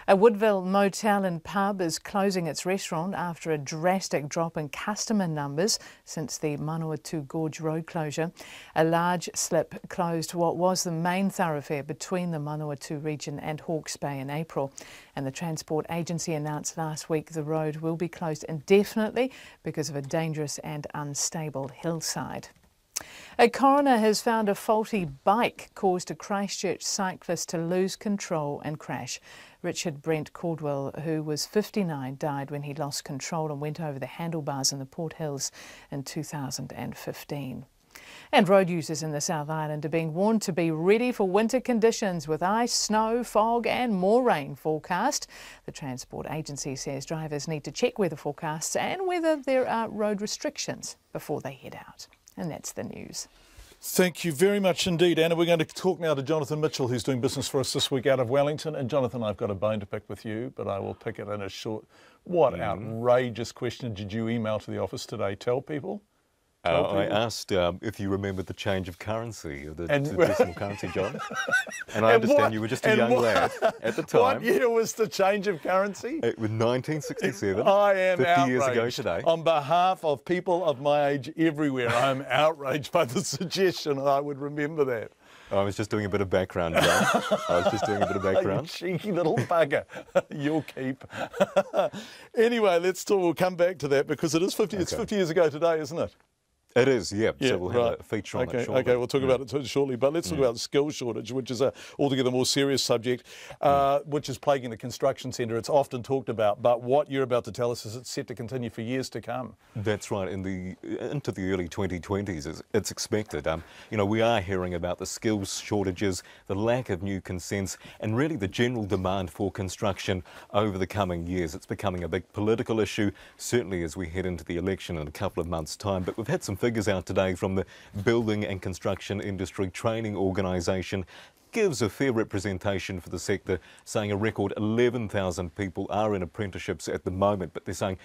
A Woodville motel and pub is closing its restaurant after a drastic drop in customer numbers since the Manawatu Gorge road closure. A large slip closed what was the main thoroughfare between the Manawatu region and Hawke's Bay in April. And the Transport Agency announced last week the road will be closed indefinitely because of a dangerous and unstable hillside. A coroner has found a faulty bike caused a Christchurch cyclist to lose control and crash. Richard Brent Caldwell, who was 59, died when he lost control and went over the handlebars in the Port Hills in 2015. And road users in the South Island are being warned to be ready for winter conditions with ice, snow, fog and more rain forecast. The Transport Agency says drivers need to check weather forecasts and whether there are road restrictions before they head out. And that's the news. Thank you very much indeed, Anna. We're going to talk now to Jonathan Mitchell, who's doing business for us this week out of Wellington. And Jonathan, I've got a bone to pick with you, but I will pick it in a short What outrageous question did you email to the office today? Tell people. I asked if you remembered the change of currency, the decimal currency, John. And I understand you were just a young lad at the time. What year was the change of currency? It was 1967. I am 50 outraged. years ago today. On behalf of people of my age everywhere, I am outraged by the suggestion that I would remember that. I was just doing a bit of background, John. I was just doing a bit of background. You cheeky little bugger. You'll keep. Anyway, we'll come back to that because it is 50. Okay. It's 50 years ago today, isn't it? It is, yeah. So we'll have a feature on it shortly. Okay, we'll talk about it shortly. But let's talk about the skills shortage, which is a altogether more serious subject, which is plaguing the construction centre. It's often talked about, but what you're about to tell us is it's set to continue for years to come. That's right. Into the early 2020s, it's expected. We are hearing about the skills shortages, the lack of new consents, and really the general demand for construction over the coming years. It's becoming a big political issue, certainly as we head into the election in a couple of months' time. But we've had some figures out today from the Building and Construction Industry Training Organisation. Gives a fair representation for the sector, saying a record 11,000 people are in apprenticeships at the moment, but they're saying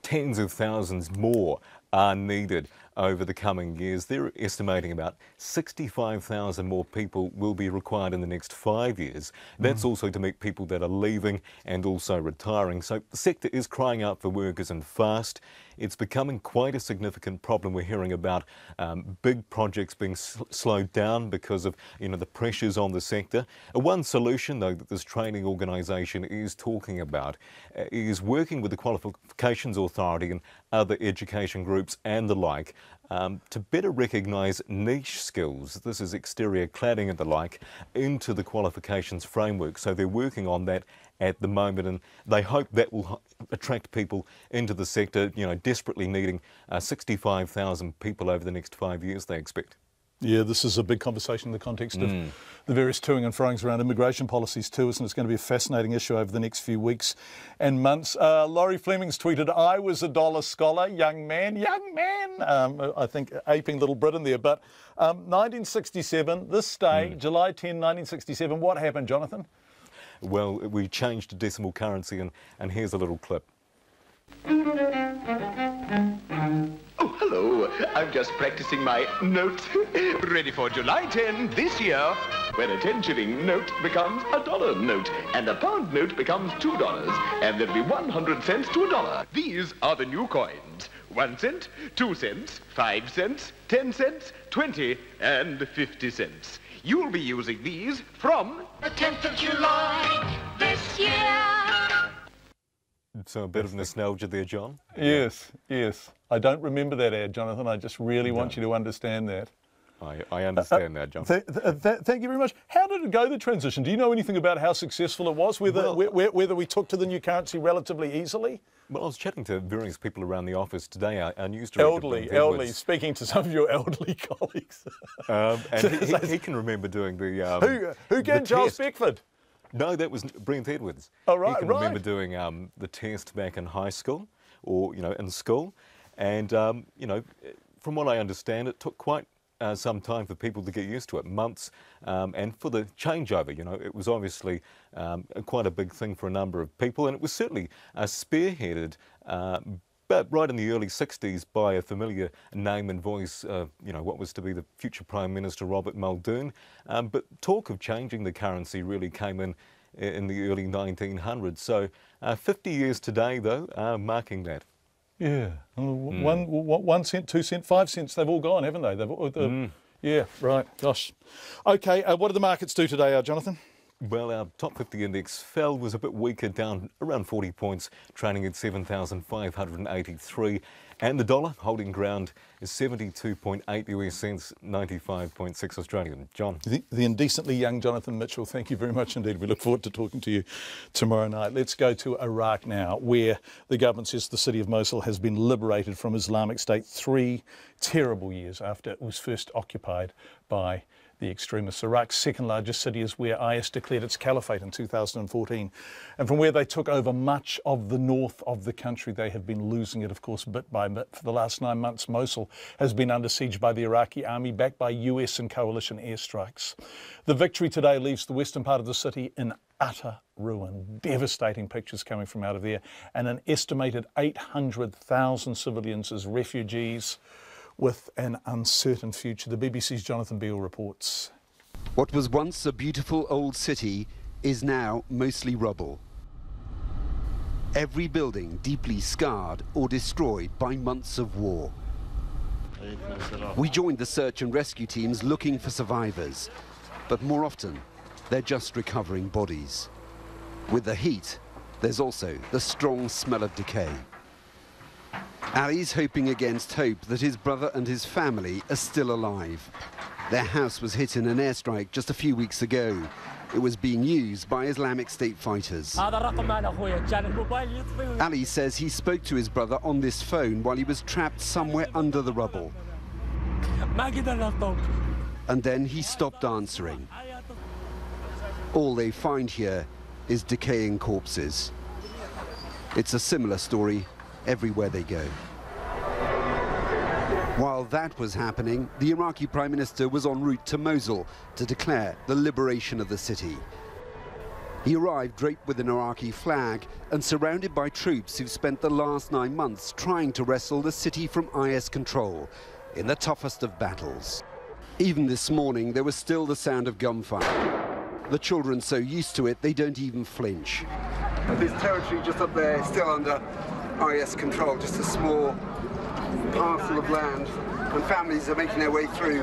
tens of thousands more are needed over the coming years. They're estimating about 65,000 more people will be required in the next 5 years. That's also to meet people that are leaving and also retiring. So the sector is crying out for workers and fast. It's becoming quite a significant problem. We're hearing about big projects being slowed down because of the pressures on the sector. One solution, though, that this training organisation is talking about is working with the Qualifications Authority and other education groups and the like to better recognise niche skills. This is exterior cladding and the like into the qualifications framework. So they're working on that at the moment, and they hope that will attract people into the sector, desperately needing 65,000 people over the next 5 years, they expect. Yeah, this is a big conversation in the context of the various toing and froings around immigration policies too, isn't it? It's going to be a fascinating issue over the next few weeks and months. Laurie Fleming's tweeted, I was a dollar scholar, young man, I think aping Little Britain there. But 1967, this day, July 10, 1967, what happened, Jonathan? Well, we changed to decimal currency, and here's a little clip. Oh, hello. I'm just practicing my note. Ready for July 10 this year, when a 10-shilling note becomes a dollar note, and a pound note becomes $2, and there'll be 100 cents to a dollar. These are the new coins. 1 cent, 2 cents, 5 cents, 10 cents, 20, and 50 cents. You'll be using these from the 10th of July this year. So a bit of nostalgia there, John? Yes. I don't remember that ad, Jonathan. I just really want you to understand that. I understand that, John. Thank you very much. How did it go, the transition? Do you know anything about how successful it was, whether we took to the new currency relatively easily? Well, I was chatting to various people around the office today. Our news director, elderly, speaking to some of your elderly colleagues. And he can remember doing the... Who again, Charles Beckford? No, that was Brent Edwards. Oh, right, he can remember doing the test back in high school or, in school. And, from what I understand, it took quite some time for people to get used to it, months, and for the changeover, it was obviously quite a big thing for a number of people, and it was certainly spearheaded but right in the early 60s by a familiar name and voice, what was to be the future Prime Minister Robert Muldoon. But talk of changing the currency really came in the early 1900s. So 50 years today, though, marking that. Yeah, 1 cent, 2 cent, 5 cents, they've all gone, haven't they? Yeah, right, gosh. Okay, what did the markets do today, Jonathan? Well, our top 50 index was a bit weaker, down around 40 points, trading at 7,583. And the dollar holding ground is 72.8 US cents, 95.6 Australian. John. The indecently young Jonathan Mitchell, thank you very much indeed. We look forward to talking to you tomorrow night. Let's go to Iraq now, where the government says the city of Mosul has been liberated from Islamic State 3 terrible years after it was first occupied by the extremists. Iraq's second largest city is where IS declared its caliphate in 2014. And from where they took over much of the north of the country, they have been losing it, of course, bit by bit. For the last 9 months, Mosul has been under siege by the Iraqi army, backed by US and coalition airstrikes. The victory today leaves the western part of the city in utter ruin, devastating pictures coming from out of there, and an estimated 800,000 civilians as refugees with an uncertain future. The BBC's Jonathan Beale reports. What was once a beautiful old city is now mostly rubble. Every building deeply scarred or destroyed by months of war. We joined the search and rescue teams looking for survivors, but more often they're just recovering bodies. With the heat, there's also the strong smell of decay. Ali's hoping against hope that his brother and his family are still alive. Their house was hit in an airstrike just a few weeks ago. It was being used by Islamic State fighters. Ali says he spoke to his brother on this phone while he was trapped somewhere under the rubble. And then he stopped answering. All they find here is decaying corpses. It's a similar story everywhere they go. While that was happening, the Iraqi Prime Minister was en route to Mosul to declare the liberation of the city. He arrived draped with an Iraqi flag and surrounded by troops who've spent the last 9 months trying to wrestle the city from IS control in the toughest of battles. Even this morning, there was still the sound of gunfire. The children so used to it, they don't even flinch. This territory just up there is still under IS control, just a small parcel of land, and families are making their way through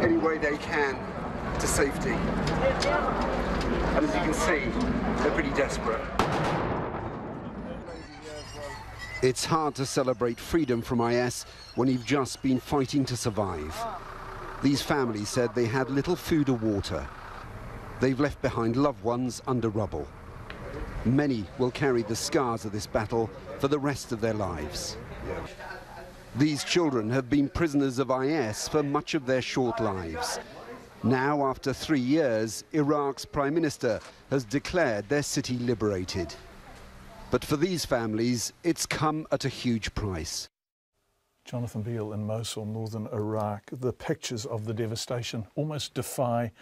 any way they can to safety. And as you can see, they're pretty desperate. It's hard to celebrate freedom from IS when you've just been fighting to survive. These families said they had little food or water. They've left behind loved ones under rubble. Many will carry the scars of this battle for the rest of their lives. These children have been prisoners of IS for much of their short lives. Now, after 3 years, Iraq's Prime Minister has declared their city liberated. But for these families, it's come at a huge price. Jonathan Beale in Mosul, northern Iraq. The pictures of the devastation almost defy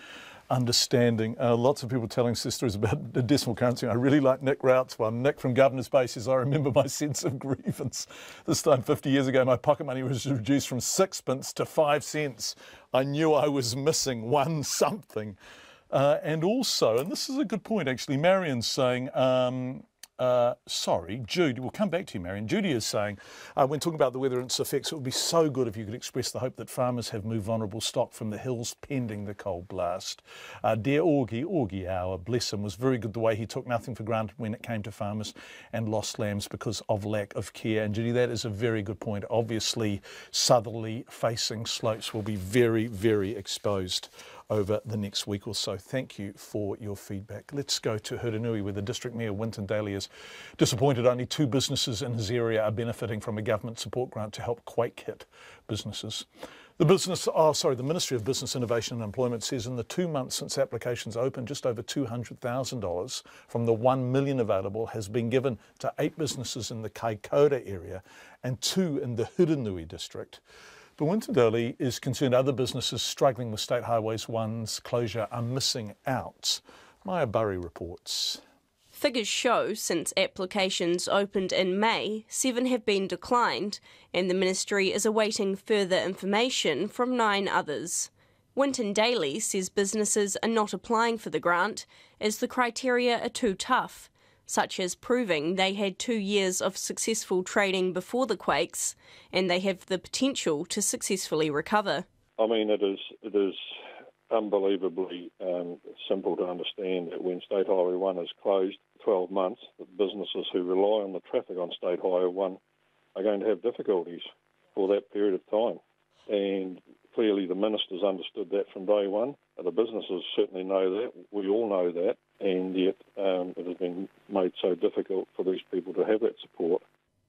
understanding. Lots of people telling stories about the decimal currency. I really like Nick Rout's one. Nick from Governor's Base says, I remember my sense of grievance. This time 50 years ago, my pocket money was reduced from 6p to 5 cents. I knew I was missing one something. And also, and this is a good point actually, Marion's saying, sorry, Judy, we'll come back to you, Marion. Judy is saying, when talking about the weather and its effects, it would be so good if you could express the hope that farmers have moved vulnerable stock from the hills pending the cold blast. Dear Augie Hour, bless him, was very good the way he took nothing for granted when it came to farmers and lost lambs because of lack of care. And Judy, that is a very good point. Obviously, southerly facing slopes will be very, very exposed over the next week or so. Thank you for your feedback. Let's go to Hurunui, where the District Mayor Winton Daly is disappointed only 2 businesses in his area are benefiting from a government support grant to help quake-hit businesses. The Ministry of Business, Innovation and Employment says in the 2 months since applications opened, just over $200,000 from the $1 million available has been given to 8 businesses in the Kaikoura area and 2 in the Hurunui district. But Winton Daly is concerned other businesses struggling with State Highways 1's closure are missing out. Maya Burry reports. Figures show since applications opened in May, 7 have been declined, and the ministry is awaiting further information from 9 others. Winton Daly says businesses are not applying for the grant as the criteria are too tough, such as proving they had 2 years of successful trading before the quakes and they have the potential to successfully recover. I mean, it is unbelievably simple to understand that when State Highway 1 is closed 12 months, that businesses who rely on the traffic on State Highway 1 are going to have difficulties for that period of time. And clearly the ministers understood that from day one. The businesses certainly know that. We all know that. And yet it has been made so difficult for these people to have that support.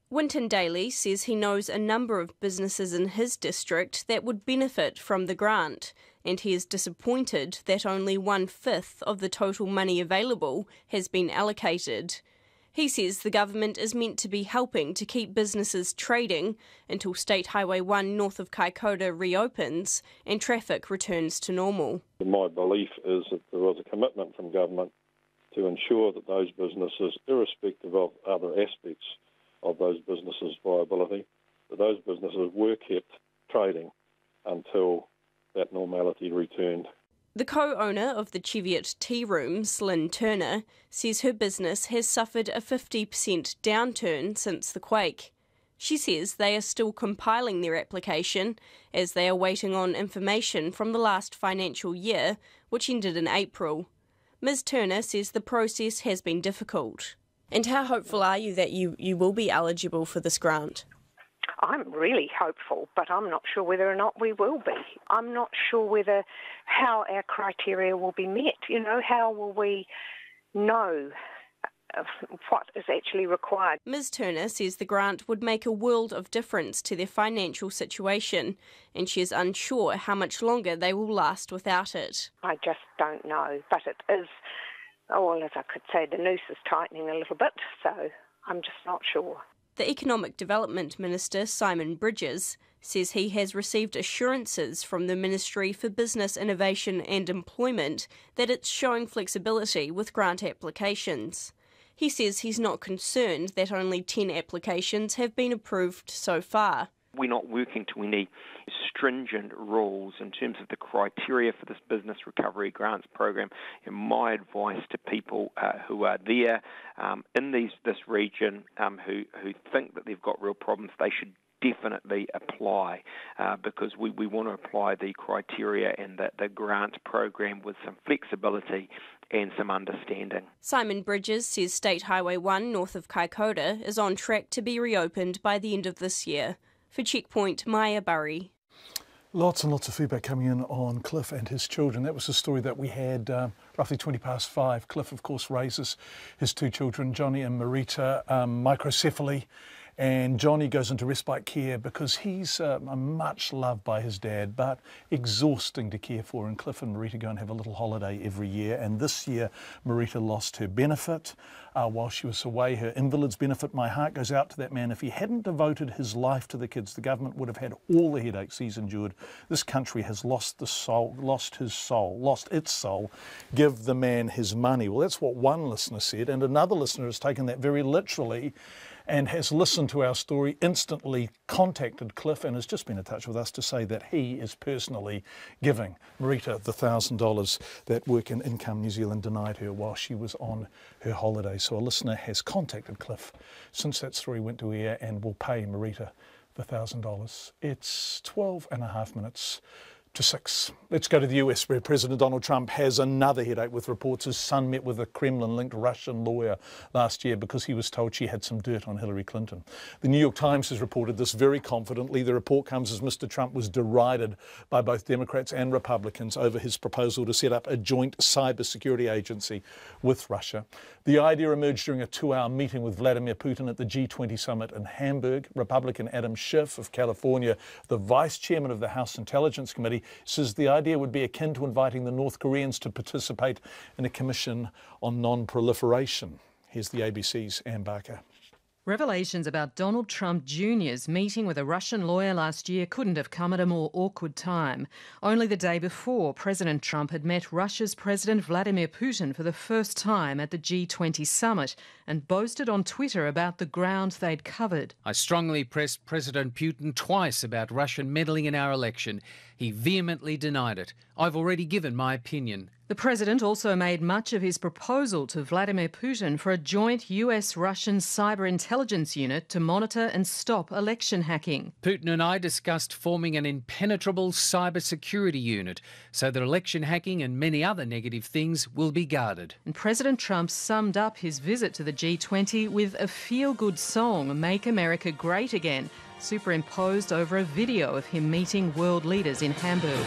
Winton Daly says he knows a number of businesses in his district that would benefit from the grant, and he is disappointed that only 1/5 of the total money available has been allocated. He says the government is meant to be helping to keep businesses trading until State Highway 1 north of Kaikoura reopens and traffic returns to normal. My belief is that there was a commitment from government to ensure that those businesses, irrespective of other aspects of those businesses' viability, that those businesses were kept trading until that normality returned. The co-owner of the Cheviot Tea Rooms, Lynn Turner, says her business has suffered a 50% downturn since the quake. She says they are still compiling their application as they are waiting on information from the last financial year, which ended in April. Ms Turner says the process has been difficult. And how hopeful are you that you will be eligible for this grant? I'm really hopeful, but I'm not sure whether or not we will be. I'm not sure how our criteria will be met. You know, how will we know what is actually required? Ms Turner says the grant would make a world of difference to their financial situation, and she is unsure how much longer they will last without it. I just don't know, but it is, well, as I could say, the noose is tightening a little bit, so I'm just not sure. The Economic Development Minister, Simon Bridges, says he has received assurances from the Ministry for Business Innovation and Employment that it's showing flexibility with grant applications. He says he's not concerned that only 10 applications have been approved so far. We're not working to any stringent rules in terms of the criteria for this business recovery grants program. And my advice to people who are there in this region who think that they've got real problems, they should definitely apply because we want to apply the criteria and the grant program with some flexibility and some understanding. Simon Bridges says State Highway 1 north of Kaikoura is on track to be reopened by the end of this year. For Checkpoint, Maya Burry. Lots and lots of feedback coming in on Cliff and his children. That was a story that we had roughly 5:20. Cliff, of course, raises his two children, Johnny and Marita, microcephaly. And Johnny goes into respite care because he's much loved by his dad, but exhausting to care for. And Cliff and Marita go and have a little holiday every year. And this year, Marita lost her benefit while she was away, her invalid's benefit. My heart goes out to that man. If he hadn't devoted his life to the kids, the government would have had all the headaches he's endured. This country has lost its soul. Give the man his money. Well, that's what one listener said. And another listener has taken that very literally and has listened to our story, instantly contacted Cliff and has just been in touch with us to say that he is personally giving Marita the $1,000 that Work and Income New Zealand denied her while she was on her holiday. So a listener has contacted Cliff since that story went to air and will pay Marita the $1,000. It's 12 and a half minutes to 6. Let's go to the US, where President Donald Trump has another headache with reports his son met with a Kremlin-linked Russian lawyer last year because he was told she had some dirt on Hillary Clinton. The New York Times has reported this very confidently. The report comes as Mr. Trump was derided by both Democrats and Republicans over his proposal to set up a joint cybersecurity agency with Russia. The idea emerged during a 2-hour meeting with Vladimir Putin at the G20 summit in Hamburg. Republican Adam Schiff of California, the vice chairman of the House Intelligence Committee, says the idea would be akin to inviting the North Koreans to participate in a commission on non-proliferation. Here's the ABC's Ann Barker. Revelations about Donald Trump Jr.'s meeting with a Russian lawyer last year couldn't have come at a more awkward time. Only the day before, President Trump had met Russia's President Vladimir Putin for the first time at the G20 summit and boasted on Twitter about the ground they'd covered. I strongly pressed President Putin twice about Russian meddling in our election. He vehemently denied it. I've already given my opinion. The president also made much of his proposal to Vladimir Putin for a joint US-Russian cyber intelligence unit to monitor and stop election hacking. Putin and I discussed forming an impenetrable cyber security unit so that election hacking and many other negative things will be guarded. And President Trump summed up his visit to the G20 with a feel-good song, Make America Great Again, superimposed over a video of him meeting world leaders in Hamburg.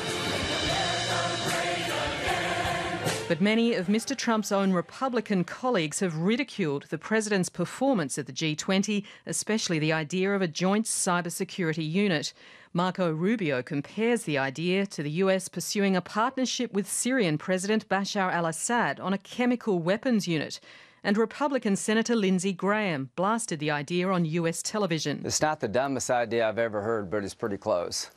But many of Mr. Trump's own Republican colleagues have ridiculed the president's performance at the G20, especially the idea of a joint cybersecurity unit. Marco Rubio compares the idea to the US pursuing a partnership with Syrian President Bashar al-Assad on a chemical weapons unit. And Republican Senator Lindsey Graham blasted the idea on US television. It's not the dumbest idea I've ever heard, but it's pretty close.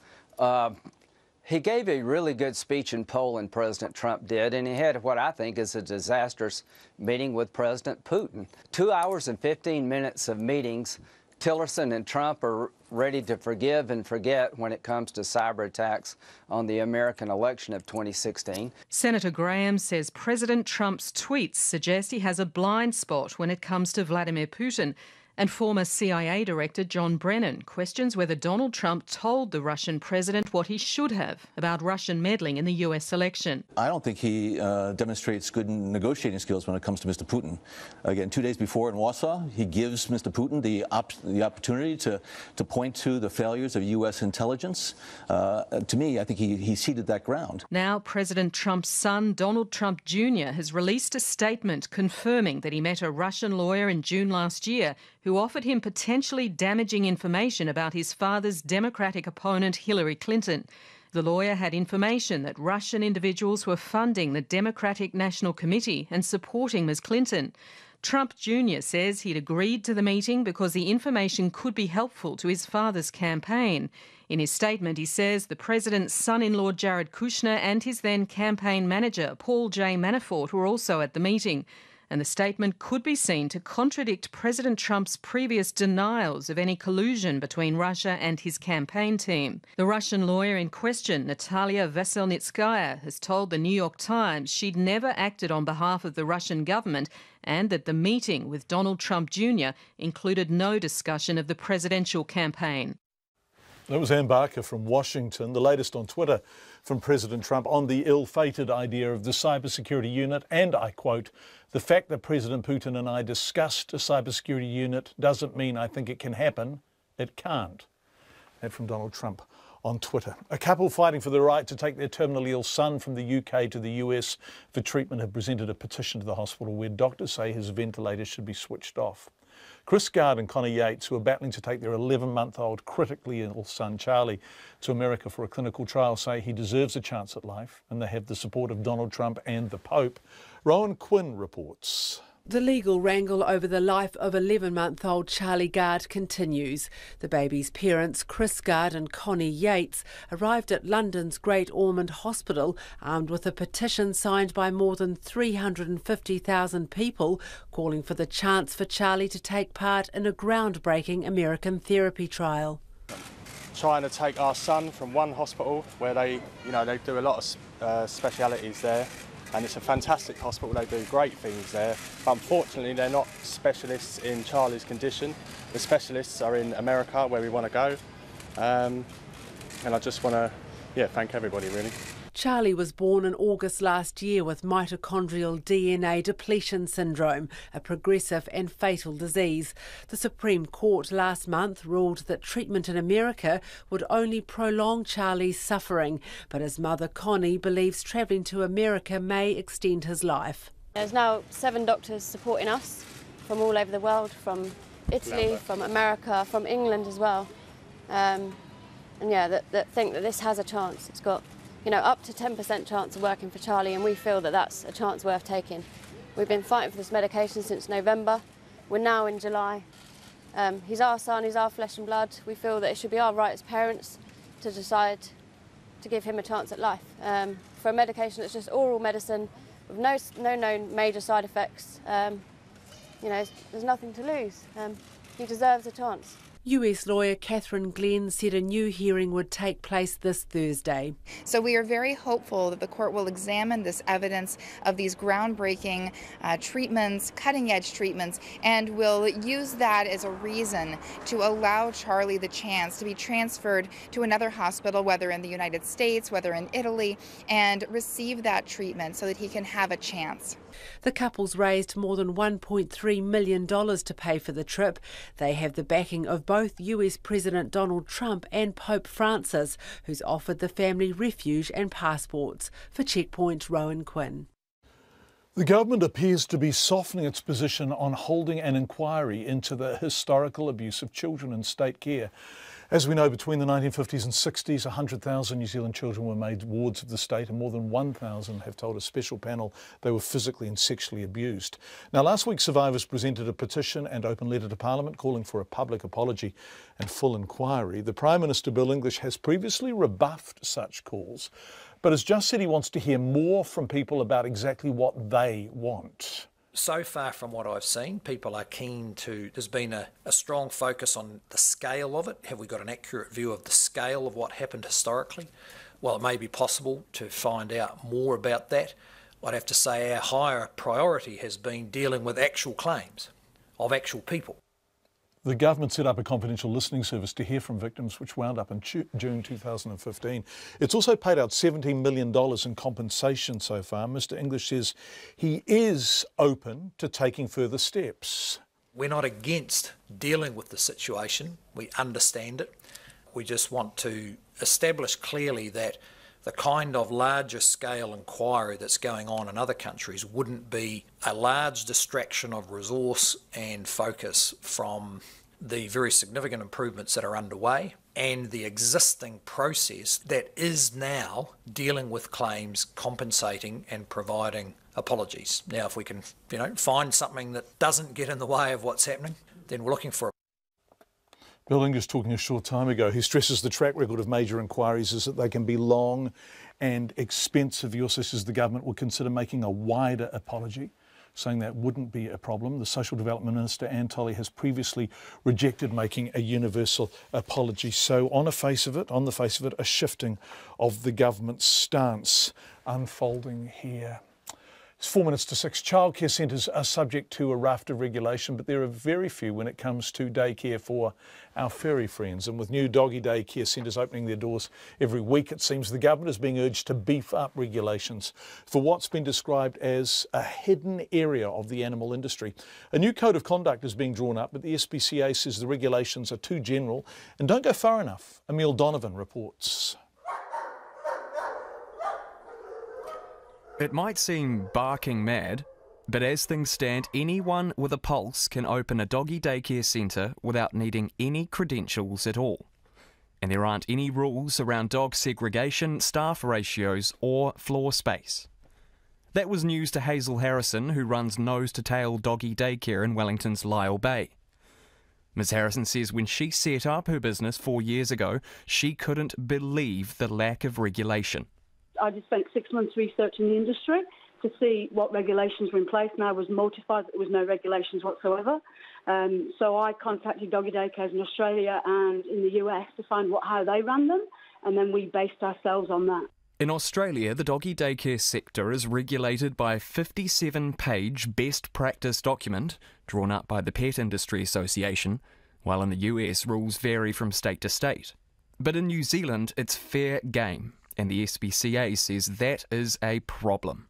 He gave a really good speech in Poland, President Trump did, and he had what I think is a disastrous meeting with President Putin. 2 hours and 15 minutes of meetings. Tillerson and Trump are ready to forgive and forget when it comes to cyber attacks on the American election of 2016. Senator Graham says President Trump's tweets suggest he has a blind spot when it comes to Vladimir Putin. And former CIA Director John Brennan questions whether Donald Trump told the Russian president what he should have about Russian meddling in the US election. I don't think he demonstrates good negotiating skills when it comes to Mr. Putin. Again, 2 days before in Warsaw, he gives Mr. Putin the opportunity to point to the failures of US intelligence. To me, I think he ceded that ground. Now, President Trump's son, Donald Trump Jr., has released a statement confirming that he met a Russian lawyer in June last year who offered him potentially damaging information about his father's Democratic opponent, Hillary Clinton. The lawyer had information that Russian individuals were funding the Democratic National Committee and supporting Ms. Clinton. Trump Jr. says he'd agreed to the meeting because the information could be helpful to his father's campaign. In his statement, he says the president's son-in-law Jared Kushner and his then campaign manager Paul J. Manafort were also at the meeting. And the statement could be seen to contradict President Trump's previous denials of any collusion between Russia and his campaign team. The Russian lawyer in question, Natalia Veselnitskaya, has told the New York Times she'd never acted on behalf of the Russian government and that the meeting with Donald Trump Jr. included no discussion of the presidential campaign. That was Ann Barker from Washington. The latest on Twitter from President Trump on the ill-fated idea of the cybersecurity unit. And I quote, "The fact that President Putin and I discussed a cybersecurity unit doesn't mean I think it can happen. It can't." That from Donald Trump on Twitter. A couple fighting for the right to take their terminally ill son from the UK to the US for treatment have presented a petition to the hospital where doctors say his ventilator should be switched off. Chris Gard and Connie Yates, who are battling to take their 11-month-old critically ill son Charlie to America for a clinical trial, say he deserves a chance at life and they have the support of Donald Trump and the Pope. Rowan Quinn reports. The legal wrangle over the life of 11-month-old Charlie Gard continues. The baby's parents, Chris Gard and Connie Yates, arrived at London's Great Ormond Hospital armed with a petition signed by more than 350,000 people calling for the chance for Charlie to take part in a groundbreaking American therapy trial. Trying to take our son from one hospital where they do a lot of specialities there. And it's a fantastic hospital, they do great things there. But unfortunately, they're not specialists in Charlie's condition. The specialists are in America, where we want to go. And I just want to thank everybody, really. Charlie was born in August last year with mitochondrial DNA depletion syndrome, a progressive and fatal disease. The Supreme Court last month ruled that treatment in America would only prolong Charlie's suffering, but his mother Connie believes travelling to America may extend his life. There's now 7 doctors supporting us from all over the world, from Italy, from America, from England as well. That think that this has a chance. It's got up to 10% chance of working for Charlie, and we feel that that's a chance worth taking. We've been fighting for this medication since November. We're now in July. He's our son, he's our flesh and blood. We feel that it should be our right as parents to decide to give him a chance at life. For a medication that's just oral medicine with no known major side effects, there's nothing to lose. He deserves a chance. US lawyer Catherine Glenn said a new hearing would take place this Thursday. So we are very hopeful that the court will examine this evidence of these groundbreaking treatments, cutting-edge treatments, and will use that as a reason to allow Charlie the chance to be transferred to another hospital, whether in the United States, whether in Italy, and receive that treatment so that he can have a chance. The couple's raised more than $1.3 million to pay for the trip. They have the backing of both US President Donald Trump and Pope Francis, who's offered the family refuge and passports. For Checkpoint, Rowan Quinn. The government appears to be softening its position on holding an inquiry into the historical abuse of children in state care. As we know, between the 1950s and 60s, 100,000 New Zealand children were made wards of the state, and more than 1,000 have told a special panel they were physically and sexually abused. Now, last week, survivors presented a petition and open letter to Parliament calling for a public apology and full inquiry. The Prime Minister, Bill English, has previously rebuffed such calls, but has just said he wants to hear more from people about exactly what they want. So far from what I've seen, people are keen to, there's been a strong focus on the scale of it. Have we got an accurate view of the scale of what happened historically? Well, it may be possible to find out more about that. I'd have to say our higher priority has been dealing with actual claims of actual people. The government set up a confidential listening service to hear from victims, which wound up in June 2015. It's also paid out $17 million in compensation so far. Mr. English says he is open to taking further steps. We're not against dealing with the situation. We understand it. We just want to establish clearly that the kind of larger scale inquiry that's going on in other countries wouldn't be a large distraction of resource and focus from the very significant improvements that are underway and the existing process that is now dealing with claims, compensating and providing apologies. Now, if we can, find something that doesn't get in the way of what's happening, then we're looking for it. Bill English talking a short time ago. He stresses the track record of major inquiries is that they can be long and expensive. He also says the government will consider making a wider apology, saying that wouldn't be a problem. The Social Development Minister, Anne Tolley, has previously rejected making a universal apology. So on the face of it, a shifting of the government's stance unfolding here. It's 4 minutes to 6. Childcare centres are subject to a raft of regulation, but there are very few when it comes to daycare for our furry friends. And with new doggy daycare centres opening their doors every week, it seems the government is being urged to beef up regulations for what's been described as a hidden area of the animal industry. A new code of conduct is being drawn up, but the SPCA says the regulations are too general and don't go far enough. Emile Donovan reports. It might seem barking mad, but as things stand, anyone with a pulse can open a doggy daycare centre without needing any credentials at all. And there aren't any rules around dog segregation, staff ratios or floor space. That was news to Hazel Harrison, who runs Nose to Tail Doggy Daycare in Wellington's Lyell Bay. Ms Harrison says when she set up her business 4 years ago, she couldn't believe the lack of regulation. I just spent 6 months researching the industry to see what regulations were in place, and I was mortified that there was no regulations whatsoever. So I contacted doggy daycares in Australia and in the US to find how they ran them, and then we based ourselves on that. In Australia, the doggy daycare sector is regulated by a 57-page best practice document drawn up by the Pet Industry Association, while in the US rules vary from state to state. But in New Zealand, it's fair game. And the SPCA says that is a problem.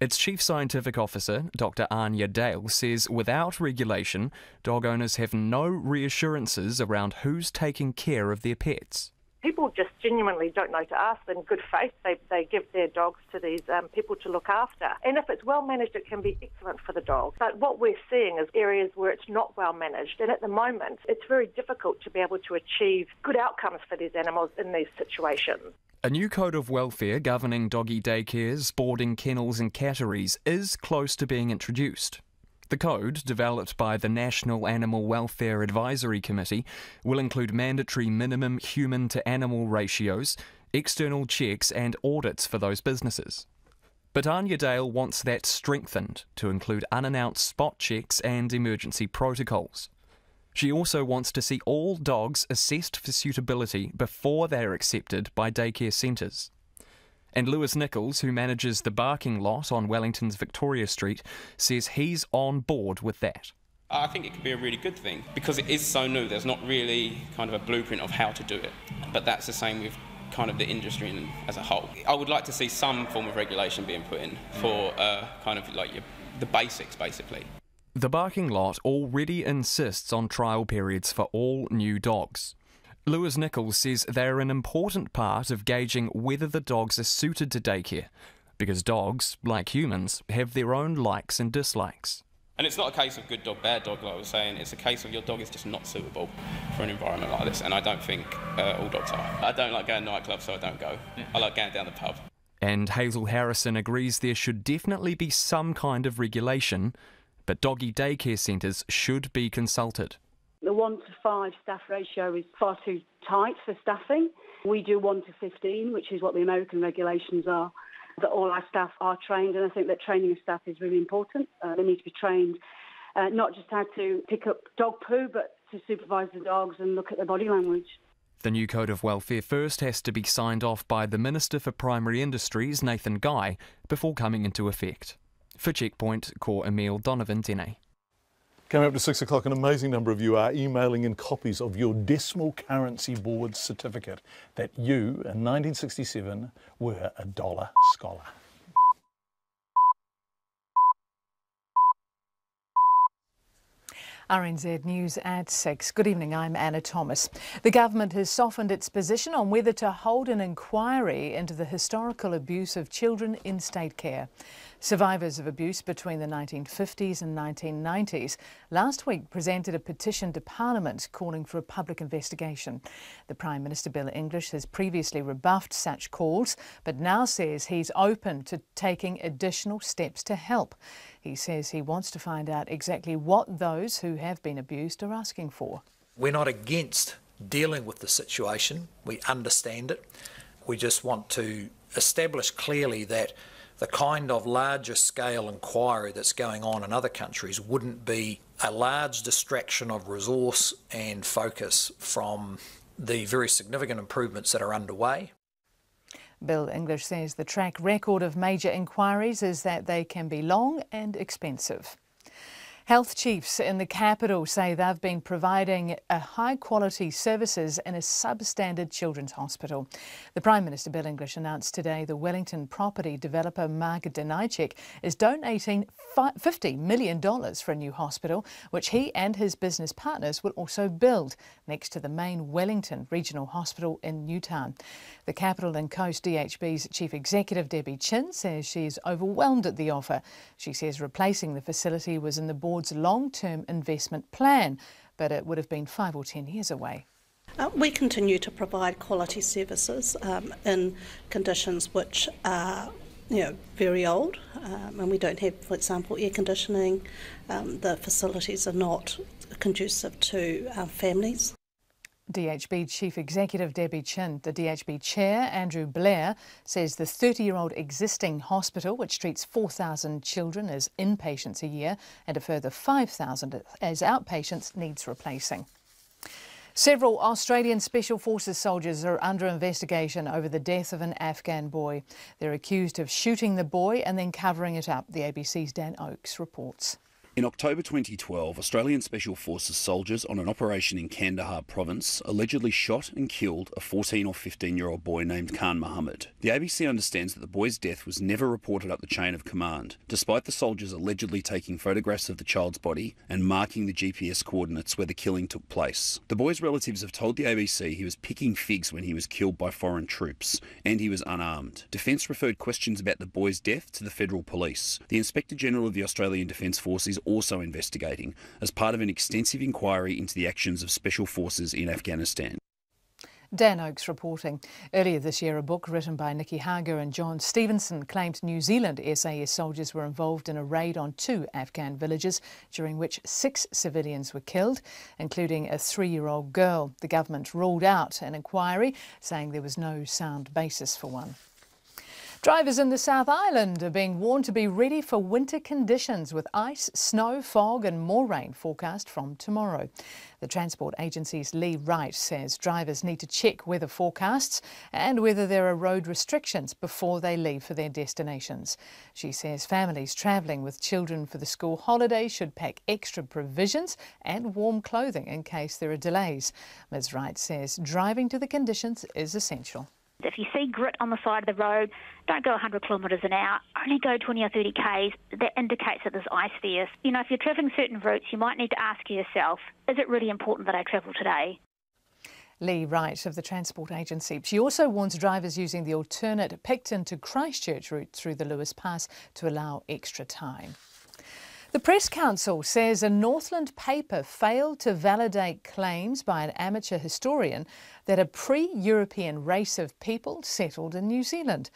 Its Chief Scientific Officer, Dr. Anya Dale, says without regulation, dog owners have no reassurances around who's taking care of their pets. People just genuinely don't know to ask. In good faith, they give their dogs to these people to look after. And if it's well managed, it can be excellent for the dog. But what we're seeing is areas where it's not well managed. And at the moment, it's very difficult to be able to achieve good outcomes for these animals in these situations. A new code of welfare governing doggy daycares, boarding kennels and catteries is close to being introduced. The code, developed by the National Animal Welfare Advisory Committee, will include mandatory minimum human-to-animal ratios, external checks and audits for those businesses. But Anya Dale wants that strengthened to include unannounced spot checks and emergency protocols. She also wants to see all dogs assessed for suitability before they are accepted by daycare centres. And Lewis Nichols, who manages the barking lot on Wellington's Victoria Street, says he's on board with that. I think it could be a really good thing because it is so new. There's not really kind of a blueprint of how to do it. But that's the same with kind of the industry as a whole. I would like to see some form of regulation being put in for kind of like the basics, basically. The barking lot already insists on trial periods for all new dogs. Lewis Nichols says they're an important part of gauging whether the dogs are suited to daycare, because dogs, like humans, have their own likes and dislikes. And it's not a case of good dog, bad dog, like I was saying. It's a case of your dog is just not suitable for an environment like this, and I don't think all dogs are. I don't like going to nightclubs, so I don't go. I like going down the pub. And Hazel Harrison agrees there should definitely be some kind of regulation, but doggy daycare centres should be consulted. The 1 to 5 staff ratio is far too tight for staffing. We do 1 to 15, which is what the American regulations are. That all our staff are trained, and I think that training of staff is really important. They need to be trained not just how to pick up dog poo, but to supervise the dogs and look at their body language. The new Code of Welfare first has to be signed off by the Minister for Primary Industries, Nathan Guy, before coming into effect. For Checkpoint, Ko Emil Donovan Tene. Coming up to 6 o'clock, an amazing number of you are emailing in copies of your Decimal Currency Board certificate that you, in 1967, were a dollar scholar. RNZ News at 6. Good evening, I'm Anna Thomas. The government has softened its position on whether to hold an inquiry into the historical abuse of children in state care. Survivors of abuse between the 1950s and 1990s last week presented a petition to Parliament calling for a public investigation. The Prime Minister, Bill English, has previously rebuffed such calls, but now says he's open to taking additional steps to help. He says he wants to find out exactly what those who have been abused are asking for. We're not against dealing with the situation. We understand it. We just want to establish clearly that the kind of larger scale inquiry that's going on in other countries wouldn't be a large distraction of resource and focus from the very significant improvements that are underway. Bill English says the track record of major inquiries is that they can be long and expensive. Health chiefs in the capital say they've been providing high-quality services in a substandard children's hospital. The Prime Minister, Bill English, announced today the Wellington property developer Mark Denijczyk is donating $50 million for a new hospital, which he and his business partners will also build next to the main Wellington Regional Hospital in Newtown. The Capital and Coast DHB's Chief Executive Debbie Chin says she is overwhelmed at the offer. She says replacing the facility was in the board's long-term investment plan, but it would have been 5 or 10 years away. We continue to provide quality services in conditions which are very old, and we don't have, for example, air conditioning. The facilities are not conducive to families. DHB Chief Executive Debbie Chin. The DHB Chair, Andrew Blair, says the 30-year-old existing hospital, which treats 4,000 children as inpatients a year and a further 5,000 as outpatients, needs replacing. Several Australian Special Forces soldiers are under investigation over the death of an Afghan boy. They're accused of shooting the boy and then covering it up, the ABC's Dan Oakes reports. In October 2012, Australian Special Forces soldiers on an operation in Kandahar province allegedly shot and killed a 14 or 15-year-old boy named Khan Mohammed. The ABC understands that the boy's death was never reported up the chain of command, despite the soldiers allegedly taking photographs of the child's body and marking the GPS coordinates where the killing took place. The boy's relatives have told the ABC he was picking figs when he was killed by foreign troops, and he was unarmed. Defence referred questions about the boy's death to the Federal Police. The Inspector General of the Australian Defence Force is also investigating as part of an extensive inquiry into the actions of special forces in Afghanistan. Dan Oakes reporting. Earlier this year, a book written by Nikki Hager and John Stevenson claimed New Zealand SAS soldiers were involved in a raid on 2 Afghan villages, during which 6 civilians were killed, including a 3-year-old girl. The government ruled out an inquiry, saying there was no sound basis for one. Drivers in the South Island are being warned to be ready for winter conditions with ice, snow, fog and more rain forecast from tomorrow. The Transport Agency's Lee Wright says drivers need to check weather forecasts and whether there are road restrictions before they leave for their destinations. She says families travelling with children for the school holidays should pack extra provisions and warm clothing in case there are delays. Ms Wright says driving to the conditions is essential. If you see grit on the side of the road, don't go 100 kilometres an hour, only go 20 or 30 k's. That indicates that there's ice there. You know, if you're travelling certain routes, you might need to ask yourself, is it really important that I travel today? Lee Wright of the Transport Agency. She also warns drivers using the alternate Picton to Christchurch route through the Lewis Pass to allow extra time. The Press Council says a Northland paper failed to validate claims by an amateur historian that a pre-European race of people settled in New Zealand.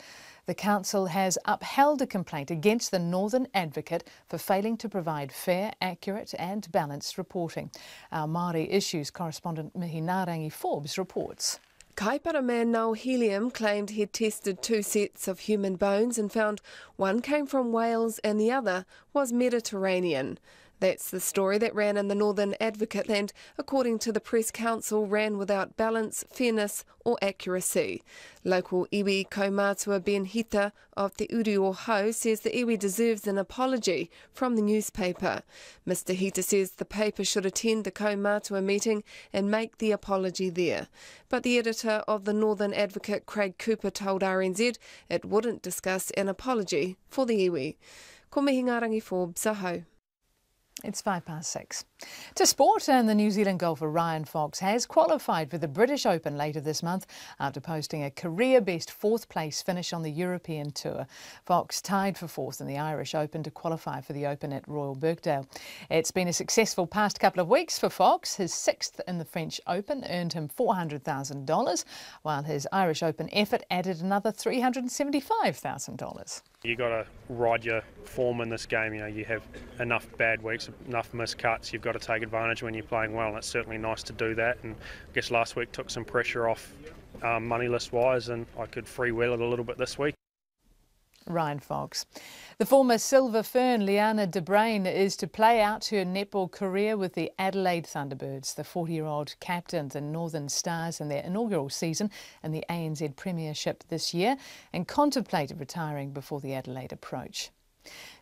The council has upheld a complaint against the Northern Advocate for failing to provide fair, accurate and balanced reporting. Our Māori Issues correspondent Mihi Narangi Forbes reports. Kaipara man Noel Helium claimed he'd tested 2 sets of human bones and found one came from Wales and the other was Mediterranean. That's the story that ran in the Northern Advocate and, according to the Press Council, ran without balance, fairness or accuracy. Local iwi kaumātua Ben Hita of Te Uri o Hau says the iwi deserves an apology from the newspaper. Mr Hita says the paper should attend the kaumātua meeting and make the apology there. But the editor of the Northern Advocate, Craig Cooper, told RNZ it wouldn't discuss an apology for the iwi. Ko mihi Ngarangi Forbes, ahau. It's 6:05. To sport, and the New Zealand golfer Ryan Fox has qualified for the British Open later this month after posting a career-best 4th place finish on the European Tour. Fox tied for 4th in the Irish Open to qualify for the Open at Royal Birkdale. It's been a successful past couple of weeks for Fox. His 6th in the French Open earned him $400,000, while his Irish Open effort added another $375,000. You got to ride your form in this game. You know, you have enough bad weeks, enough missed cuts. You've got to take advantage when you're playing well, and it's certainly nice to do that. And I guess last week took some pressure off money list wise, and I could freewheel it a little bit this week. Ryan Fox. The former Silver Fern Liana de Bruin is to play out her netball career with the Adelaide Thunderbirds. The 40-year-old captained the Northern Stars in their inaugural season in the ANZ Premiership this year and contemplated retiring before the Adelaide approach.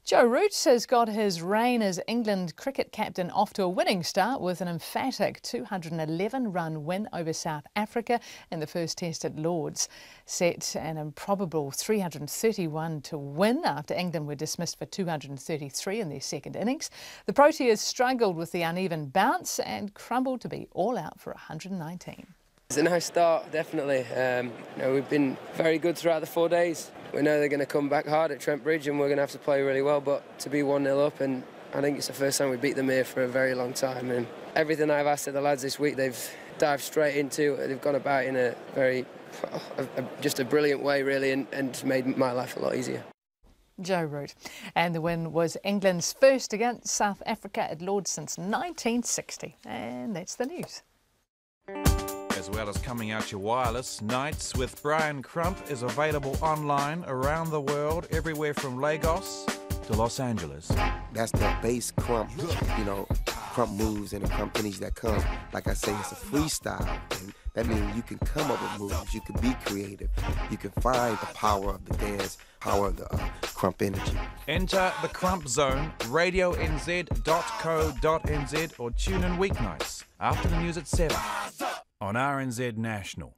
Joe Root has got his reign as England cricket captain off to a winning start with an emphatic 211-run win over South Africa in the first test at Lord's. Set an improbable 331 to win after England were dismissed for 233 in their second innings. The Proteas struggled with the uneven bounce and crumbled to be all out for 119. It's a nice start, definitely. We've been very good throughout the 4 days. We know they're going to come back hard at Trent Bridge and we're going to have to play really well, but to be 1-0 up, and I think it's the first time we beat them here for a very long time. And everything I've asked of the lads this week, they've dived straight into. They've gone about in a very, just a brilliant way, really, and made my life a lot easier. Joe Root. And the win was England's first against South Africa at Lord's since 1960. And that's the news. As well as coming out your wireless, Nights with Brian Crump is available online around the world, everywhere from Lagos to Los Angeles. That's the bass crump, crump moves and the crump energy that come. Like I say, it's a freestyle, and that means you can come up with moves, you can be creative, you can find the power of the dance, power of the crump energy. Enter the Crump Zone, radionz.co.nz, or tune in weeknights after the news at 7 on RNZ National.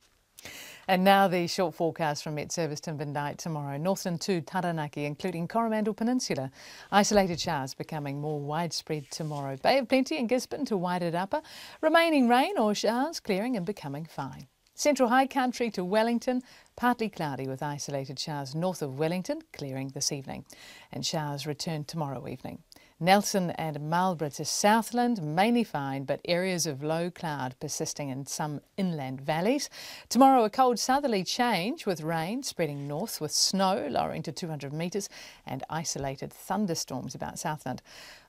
And now the short forecast from Met Service Tim Van Dyke tomorrow. Northland to Taranaki, including Coromandel Peninsula. Isolated showers becoming more widespread tomorrow. Bay of Plenty and Gisborne to Wairarapa. Remaining rain or showers clearing and becoming fine. Central High Country to Wellington, partly cloudy with isolated showers north of Wellington, clearing this evening. And showers return tomorrow evening. Nelson and Marlborough to Southland, mainly fine, but areas of low cloud persisting in some inland valleys. Tomorrow a cold southerly change with rain spreading north with snow lowering to 200 metres and isolated thunderstorms about Southland.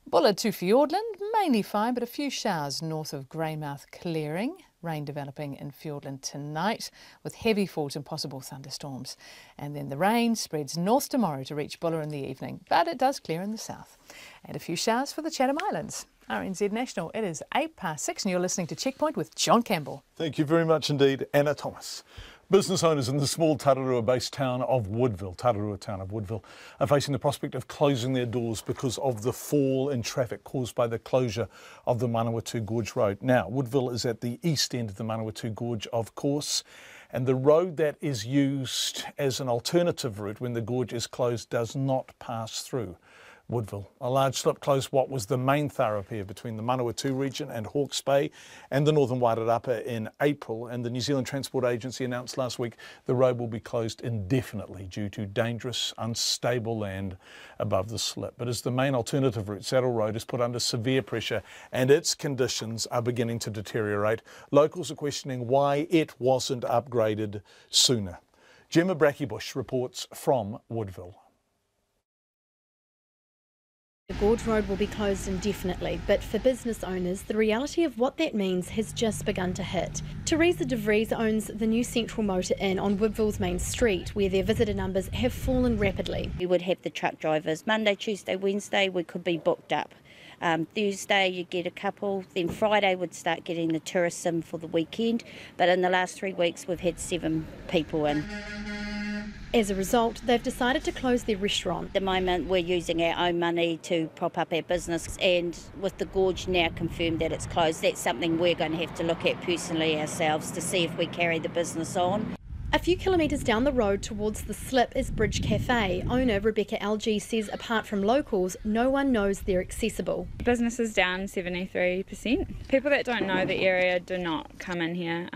Bullard to Fiordland, mainly fine, but a few showers north of Greymouth clearing. Rain developing in Fiordland tonight with heavy falls and possible thunderstorms. And then the rain spreads north tomorrow to reach Buller in the evening, but it does clear in the south. And a few showers for the Chatham Islands. RNZ National, it is 6:08 and you're listening to Checkpoint with John Campbell. Thank you very much indeed, Anna Thomas. Business owners in the small Tararua-based town of Woodville, are facing the prospect of closing their doors because of the fall in traffic caused by the closure of the Manawatu Gorge Road. Now, Woodville is at the east end of the Manawatu Gorge, of course, and the road that is used as an alternative route when the gorge is closed does not pass through. Woodville. A large slip closed what was the main thoroughfare between the Manawatu region and Hawke's Bay and the Northern Wairarapa in April, and the New Zealand Transport Agency announced last week the road will be closed indefinitely due to dangerous, unstable land above the slip. But as the main alternative route, Saddle Road, is put under severe pressure and its conditions are beginning to deteriorate, locals are questioning why it wasn't upgraded sooner. Gemma Brackybush reports from Woodville. The Gorge Road will be closed indefinitely, but for business owners, the reality of what that means has just begun to hit. Teresa De Vries owns the new Central Motor Inn on Woodville's main street, where their visitor numbers have fallen rapidly. We would have the truck drivers Monday, Tuesday, Wednesday, we could be booked up. Thursday you get a couple, then Friday would start getting the tourists in for the weekend, but in the last 3 weeks we've had 7 people in. As a result, they've decided to close their restaurant. At the moment we're using our own money to prop up our business, and with the Gorge now confirmed that it's closed, that's something we're going to have to look at personally ourselves to see if we carry the business on. A few kilometres down the road towards the slip is Bridge Cafe. Owner Rebecca Algie says apart from locals, no one knows they're accessible. Business is down 73%. People that don't know the area do not come in here.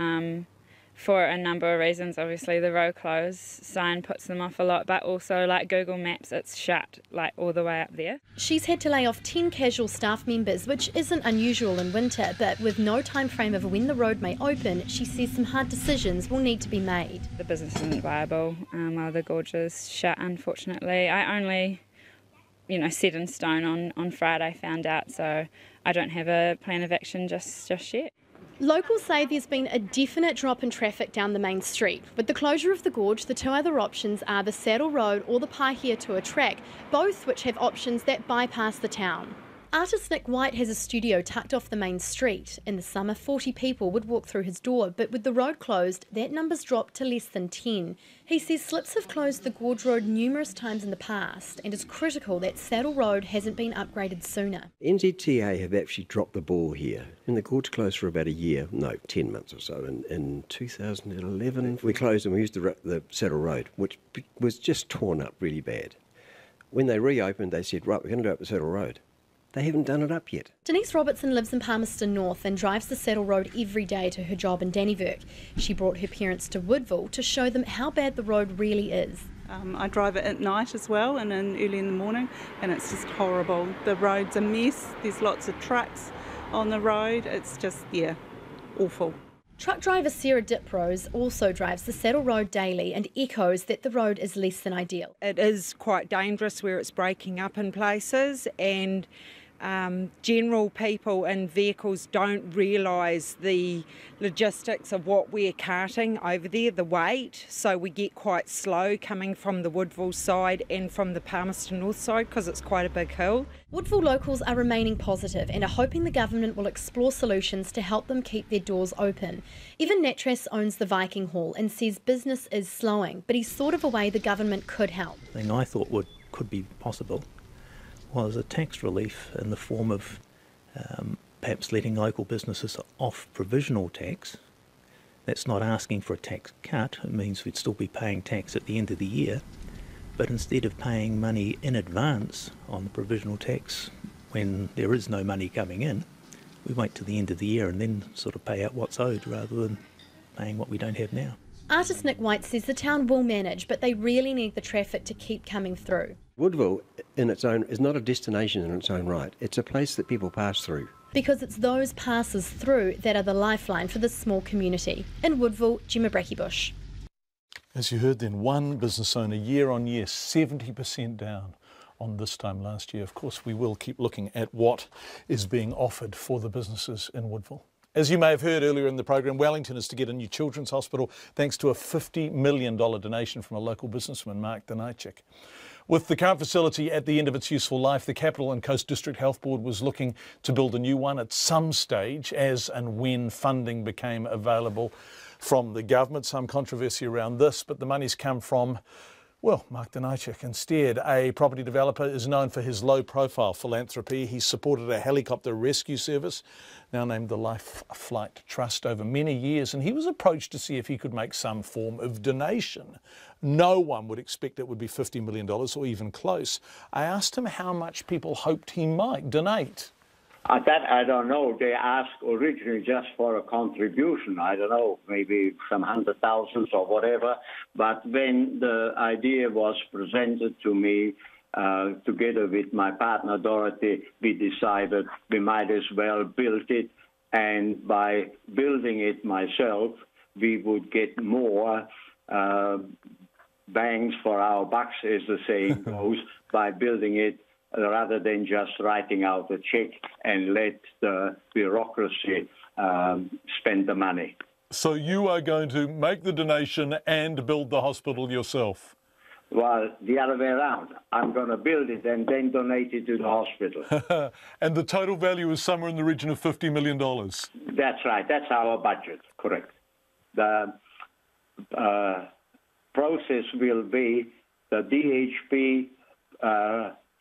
For a number of reasons. Obviously the road closed sign puts them off a lot, but also like Google Maps, it's shut like all the way up there. She's had to lay off 10 casual staff members, which isn't unusual in winter, but with no time frame of when the road may open, she says some hard decisions will need to be made. The business isn't viable while the gorge is shut, unfortunately. I only set in stone on Friday found out, so I don't have a plan of action just yet. Locals say there's been a definite drop in traffic down the main street. With the closure of the gorge, the two other options are the Saddle Road or the Pahiatua track, both which have options that bypass the town. Artist Nick White has a studio tucked off the main street. In the summer, 40 people would walk through his door, but with the road closed, that number's dropped to less than 10. He says slips have closed the Gorge Road numerous times in the past and is critical that Saddle Road hasn't been upgraded sooner. NZTA have actually dropped the ball here. And the gorge closed for about 10 months or so. In 2011, we closed and we used the Saddle Road, which was just torn up really bad. When they reopened, they said, right, we're going to do up the Saddle Road. They haven't done it up yet. Denise Robertson lives in Palmerston North and drives the Saddle Road every day to her job in Dannevirke. She brought her parents to Woodville to show them how bad the road really is. I drive it at night as well and early in the morning, and it's just horrible. The road's a mess, there's lots of trucks on the road, it's just, awful. Truck driver Sarah Diprose also drives the Saddle Road daily and echoes that the road is less than ideal. It is quite dangerous where it's breaking up in places, and general people and vehicles don't realise the logistics of what we're carting over there, the weight, so we get quite slow coming from the Woodville side and from the Palmerston North side because it's quite a big hill. Woodville locals are remaining positive and are hoping the government will explore solutions to help them keep their doors open. Evan Natras owns the Viking Hall and says business is slowing, but he's thought of a way the government could help. The thing I thought could be possible was a tax relief in the form of perhaps letting local businesses off provisional tax. That's not asking for a tax cut, it means we'd still be paying tax at the end of the year, but instead of paying money in advance on the provisional tax when there is no money coming in, we wait till the end of the year and then sort of pay out what's owed rather than paying what we don't have now. Artist Nick White says the town will manage, but they really need the traffic to keep coming through. Woodville in its own is not a destination in its own right. It's a place that people pass through. Because it's those passes through that are the lifeline for this small community. In Woodville, Gemma Brackybush. As you heard then, one business owner year on year, 70% down on this time last year. Of course, we will keep looking at what is being offered for the businesses in Woodville. As you may have heard earlier in the program, Wellington is to get a new children's hospital thanks to a $50 million donation from a local businessman, Mark Danajczyk. With the current facility at the end of its useful life, the Capital and Coast District Health Board was looking to build a new one at some stage as and when funding became available from the government. Some controversy around this, but the money's come from, Well, Mark Danajczyk, instead, a property developer, is known for his low-profile philanthropy. He supported a helicopter rescue service, now named the Life Flight Trust, over many years, and he was approached to see if he could make some form of donation. No one would expect it would be $50 million or even close. I asked him how much people hoped he might donate. That I don't know. They asked originally just for a contribution. I don't know, maybe some 100,000 or whatever. But when the idea was presented to me, together with my partner Dorothy, we decided we might as well build it. And by building it myself, we would get more bangs for our bucks, as the saying goes, by building it, rather than just writing out a check and let the bureaucracy spend the money. So you are going to make the donation and build the hospital yourself? Well, the other way around. I'm going to build it and then donate it to the hospital. And the total value is somewhere in the region of $50 million? That's right. That's our budget, correct. The process will be the DHP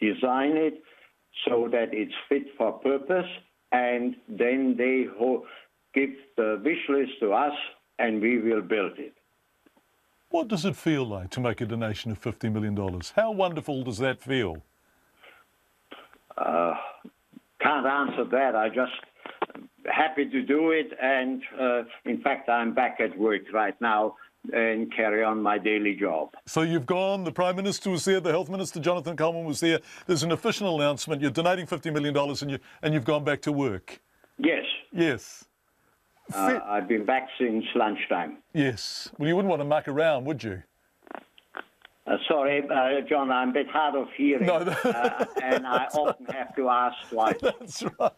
design it so that it's fit for purpose, and then they give the wish list to us and we will build it. What does it feel like to make a donation of $50 million? How wonderful does that feel? Can't answer that. I just happy to do it, and in fact I'm back at work right now and carry on my daily job. So you've gone, the Prime Minister was there, the Health Minister, Jonathan Coleman, was there. There's an official announcement. You're donating $50 million and you've gone back to work. Yes. Yes. I've been back since lunchtime. Yes. Well, you wouldn't want to muck around, would you? Sorry, John, I'm a bit hard of hearing, no, and I often have to ask twice. That's right.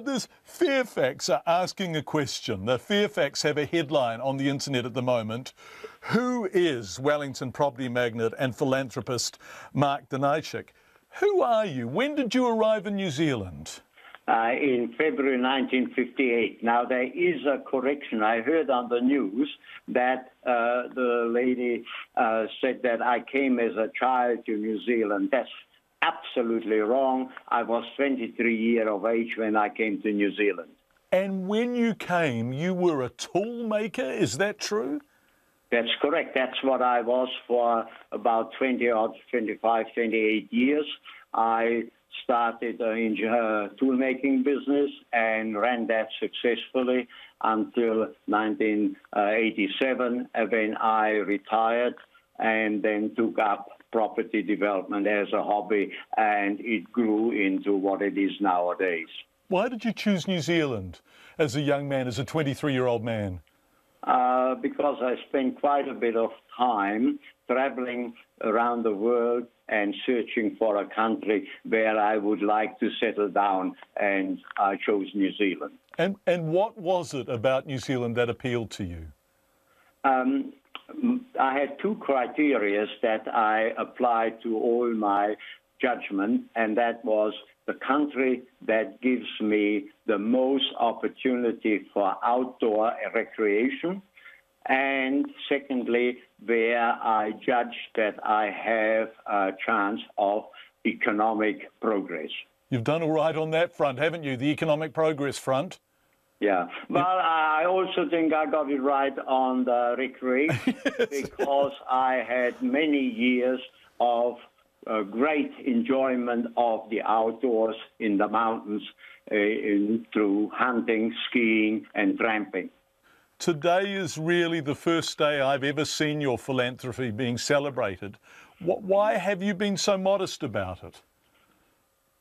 This Fairfax are asking a question. The Fairfax have a headline on the internet at the moment. Who is Wellington property magnate and philanthropist Mark Danajczyk? Who are you? When did you arrive in New Zealand? In February 1958. Now, there is a correction. I heard on the news that the lady said that I came as a child to New Zealand. That's absolutely wrong. I was 23 years of age when I came to New Zealand. And when you came, you were a tool maker, is that true? That's correct. That's what I was for about 25, 28 years. I started a tool-making business and ran that successfully until 1987, when I retired and then took up property development as a hobby, and it grew into what it is nowadays. Why did you choose New Zealand as a young man, as a 23-year-old man? Because I spent quite a bit of time traveling around the world and searching for a country where I would like to settle down, and I chose New Zealand. And what was it about New Zealand that appealed to you? I had two criteria that I applied to all my judgment, and that was the country that gives me the most opportunity for outdoor recreation, and secondly, where I judge that I have a chance of economic progress. You've done all right on that front, haven't you? The economic progress front? Yeah. Well, I also think I got it right on the recreation because I had many years of great enjoyment of the outdoors in the mountains through hunting, skiing, and tramping. Today is really the first day I've ever seen your philanthropy being celebrated. Why have you been so modest about it?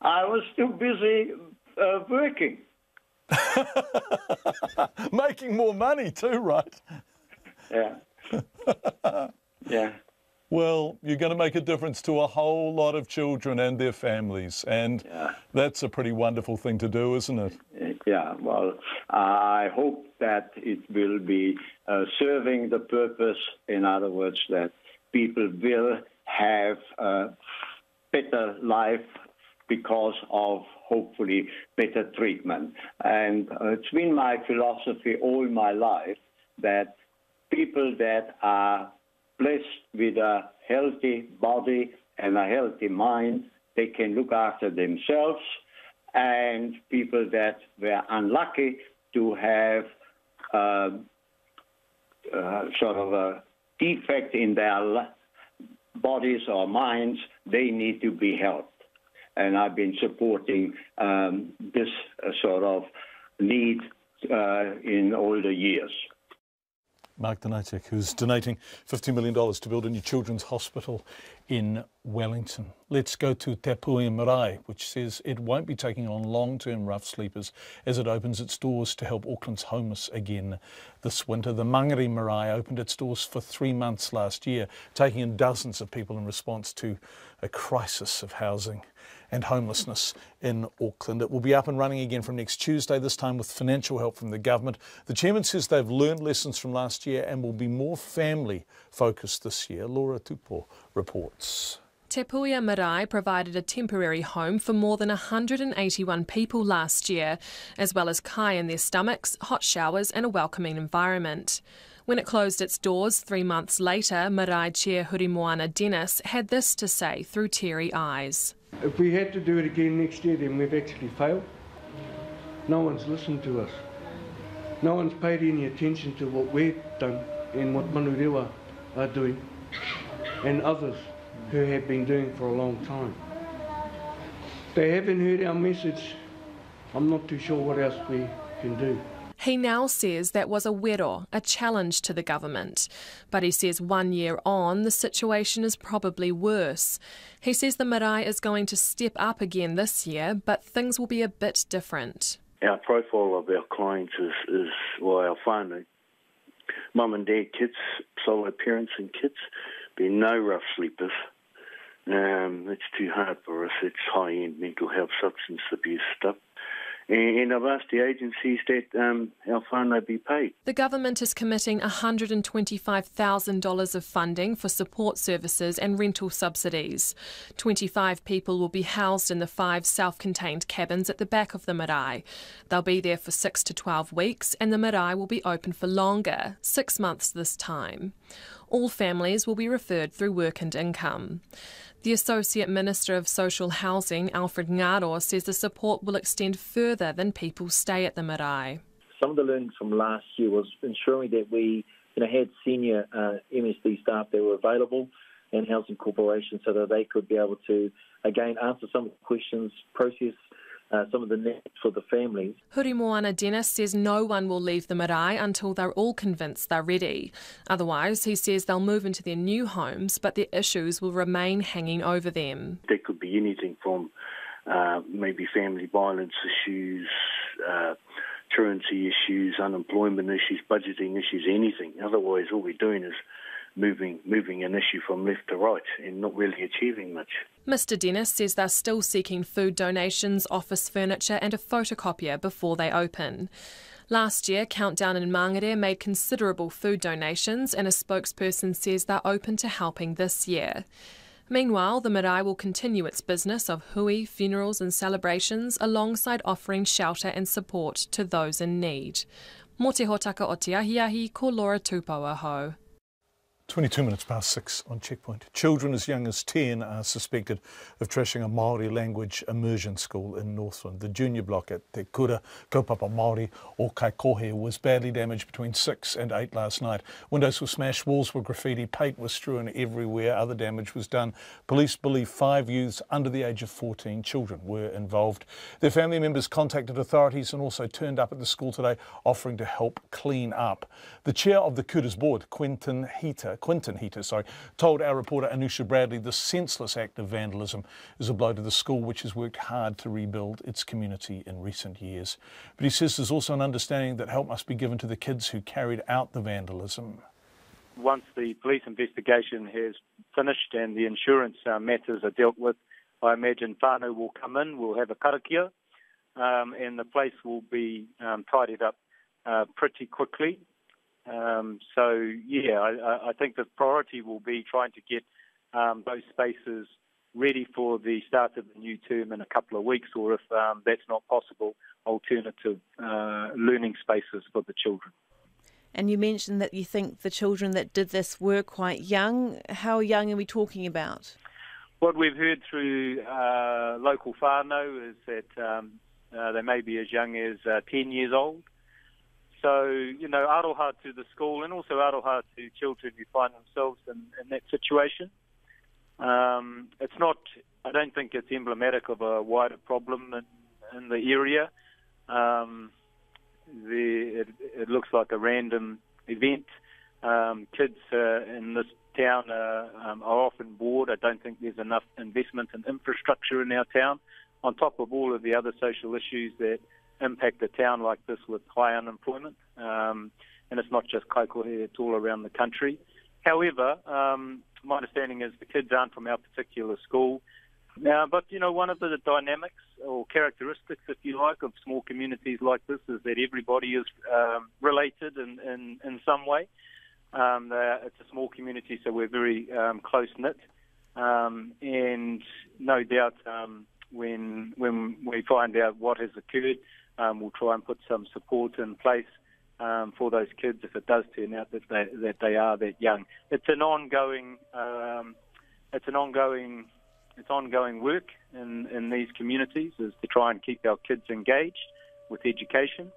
I was too busy working. Making more money too, right? Yeah. Yeah. Well, you're going to make a difference to a whole lot of children and their families, and that's a pretty wonderful thing to do, isn't it? Yeah, well, I hope that it will be serving the purpose, in other words, that people will have a better life because of, hopefully, better treatment. And it's been my philosophy all my life that people that are blessed with a healthy body and a healthy mind, they can look after themselves, and people that were unlucky to have sort of a defect in their bodies or minds, they need to be helped. And I've been supporting this sort of need in all the years. Mark Donatiuk, who's donating $50 million to build a new children's hospital in Wellington. Let's go to Te Puia Marae, which says it won't be taking on long-term rough sleepers as it opens its doors to help Auckland's homeless again this winter. The Mangere Marae opened its doors for 3 months last year, taking in dozens of people in response to a crisis of housing and homelessness in Auckland. It will be up and running again from next Tuesday, this time with financial help from the government. The chairman says they've learned lessons from last year and will be more family focused this year. Laura Tupō reports. Te Puia Marae provided a temporary home for more than 181 people last year, as well as kai in their stomachs, hot showers and a welcoming environment. When it closed its doors 3 months later, Marae Chair Hurimoana Dennis had this to say through teary eyes. If we had to do it again next year, then we've actually failed. No one's listened to us. No one's paid any attention to what we've done and what Manurewa are doing and others who have been doing for a long time. They haven't heard our message. I'm not too sure what else we can do. He now says that was a wero, a challenge to the government. But he says 1 year on, the situation is probably worse. He says the marae is going to step up again this year, but things will be a bit different. Our profile of our clients is our whānau. Mum and dad kids, solo parents and kids, be no rough sleepers. It's too hard for us. It's high-end mental health, substance abuse stuff. And I've asked the agencies that our whānau be paid. The government is committing $125,000 of funding for support services and rental subsidies. 25 people will be housed in the 5 self-contained cabins at the back of the marae. They'll be there for 6 to 12 weeks and the marae will be open for longer, 6 months this time. All families will be referred through work and income. The Associate Minister of Social Housing, Alfred Ngaro, says the support will extend further than people stay at the marae. Some of the learnings from last year was ensuring that we had senior MSD staff that were available and housing corporations so that they could be able to, again, answer some of the questions, process some of the needs for the families. Hurimoana Dennis says no one will leave the marae until they're all convinced they're ready. Otherwise, he says they'll move into their new homes, but their issues will remain hanging over them. There could be anything from maybe family violence issues, truancy issues, unemployment issues, budgeting issues, anything. Otherwise, all we're doing is moving an issue from left to right and not really achieving much. Mr Dennis says they're still seeking food donations, office furniture and a photocopier before they open. Last year, Countdown in Mangere made considerable food donations and a spokesperson says they're open to helping this year. Meanwhile, the marae will continue its business of hui, funerals and celebrations alongside offering shelter and support to those in need. Mō te hōtaka o te ahiahi, ko Laura Tupō aho. 22 minutes past 6 on Checkpoint. Children as young as 10 are suspected of trashing a Māori language immersion school in Northland. The junior block at Te Kura Kaupapa Māori o Kaikohe was badly damaged between 6 and 8 last night. Windows were smashed, walls were graffiti, paint was strewn everywhere, other damage was done. Police believe 5 youths under the age of 14, children, were involved. Their family members contacted authorities and also turned up at the school today offering to help clean up. The chair of the Kura's board, Quinton Heater, told our reporter Anusha Bradley the senseless act of vandalism is a blow to the school, which has worked hard to rebuild its community in recent years. But he says there's also an understanding that help must be given to the kids who carried out the vandalism. Once the police investigation has finished and the insurance matters are dealt with, I imagine whānau will come in, we'll have a karakia, and the place will be tidied up pretty quickly. I think the priority will be trying to get those spaces ready for the start of the new term in a couple of weeks, or if that's not possible, alternative learning spaces for the children. And you mentioned that you think the children that did this were quite young. How young are we talking about? What we've heard through local whānau is that they may be as young as 10 years old. So, aroha to the school and also aroha to children who find themselves in that situation. It's not, I don't think it's emblematic of a wider problem in the area. It looks like a random event. Kids in this town are often bored. I don't think there's enough investment in infrastructure in our town, on top of all of the other social issues that impact a town like this with high unemployment. And it's not just Kaikohe, it's all around the country. However, my understanding is the kids aren't from our particular school. But, one of the dynamics or characteristics, if you like, of small communities like this is that everybody is related in some way. It's a small community, so we're very close-knit. And no doubt when we find out what has occurred, we'll try and put some support in place for those kids if it does turn out that they are that young. It's ongoing work in these communities, is to try and keep our kids engaged with education.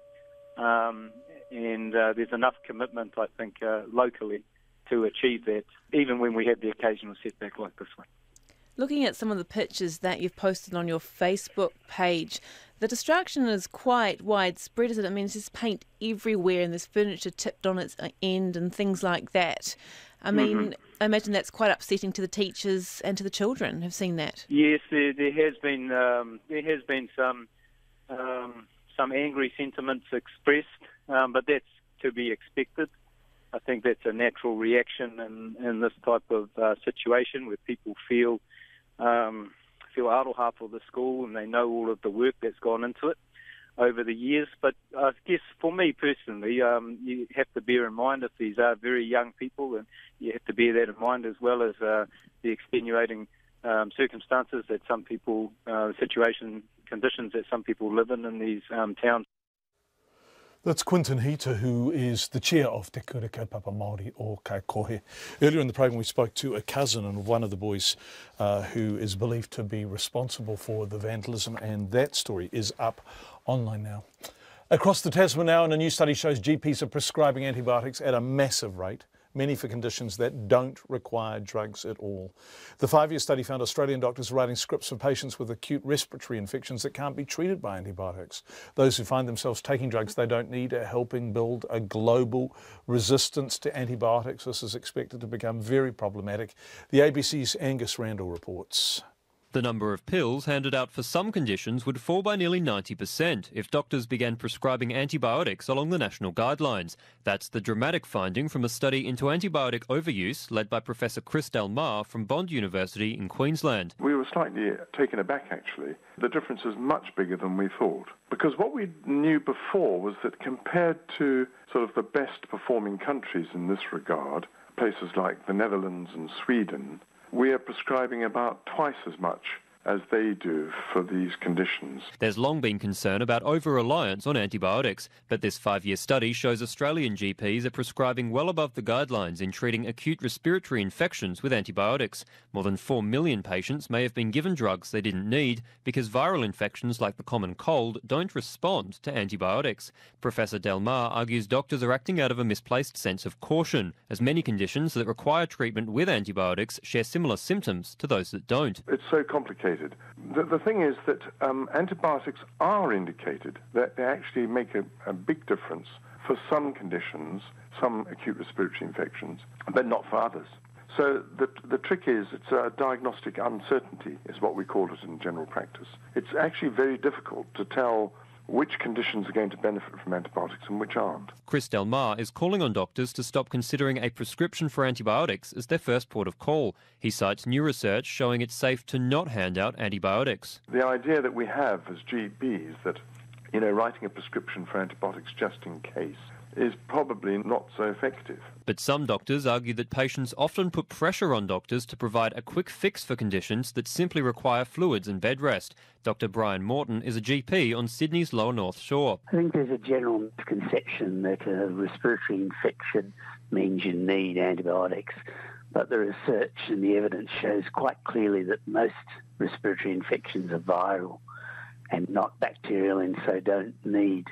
And there's enough commitment, I think, locally to achieve that, even when we have the occasional setback like this one. Looking at some of the pictures that you've posted on your Facebook page, the destruction is quite widespread, isn't it? I mean, there's just paint everywhere and there's furniture tipped on its end and things like that. I mean, I imagine that's quite upsetting to the teachers and to the children who've seen that. Yes, there has been some angry sentiments expressed, but that's to be expected. I think that's a natural reaction in this type of situation where people feel aroha for the school and they know all of the work that's gone into it over the years. But I guess for me personally, you have to bear in mind if these are very young people, and you have to bear that in mind as well as the extenuating circumstances that some people, conditions that some people live in these towns. That's Quinton Hita, who is the chair of Te Kura Kaupapa Māori o Kaikohe. Earlier in the programme we spoke to a cousin of one of the boys who is believed to be responsible for the vandalism, and that story is up online now. Across the Tasman now, and a new study shows GPs are prescribing antibiotics at a massive rate, many for conditions that don't require drugs at all. The 5-year study found Australian doctors writing scripts for patients with acute respiratory infections that can't be treated by antibiotics. Those who find themselves taking drugs they don't need are helping build a global resistance to antibiotics. This is expected to become very problematic. The ABC's Angus Randall reports. The number of pills handed out for some conditions would fall by nearly 90% if doctors began prescribing antibiotics along the national guidelines. That's the dramatic finding from a study into antibiotic overuse led by Professor Chris Delmar from Bond University in Queensland. We were slightly taken aback, actually. The difference is much bigger than we thought. Because what we knew before was that compared to sort of the best performing countries in this regard, places like the Netherlands and Sweden, we are prescribing about twice as much as they do for these conditions. There's long been concern about over-reliance on antibiotics, but this 5-year study shows Australian GPs are prescribing well above the guidelines in treating acute respiratory infections with antibiotics. More than 4 million patients may have been given drugs they didn't need because viral infections like the common cold don't respond to antibiotics. Professor Delmar argues doctors are acting out of a misplaced sense of caution, as many conditions that require treatment with antibiotics share similar symptoms to those that don't. It's so complicated. The thing is that antibiotics are indicated, that they actually make a big difference for some conditions, some acute respiratory infections, but not for others. So the trick is it's a diagnostic uncertainty is what we call it in general practice. It's actually very difficult to tell which conditions are going to benefit from antibiotics and which aren't. Chris Delmar is calling on doctors to stop considering a prescription for antibiotics as their first port of call. He cites new research showing it's safe to not hand out antibiotics. The idea that we have as GPs that, writing a prescription for antibiotics just in case is probably not so effective. But some doctors argue that patients often put pressure on doctors to provide a quick fix for conditions that simply require fluids and bed rest. Dr Brian Morton is a GP on Sydney's Lower North Shore. I think there's a general misconception that a respiratory infection means you need antibiotics, but the research and the evidence shows quite clearly that most respiratory infections are viral and not bacterial, and so don't need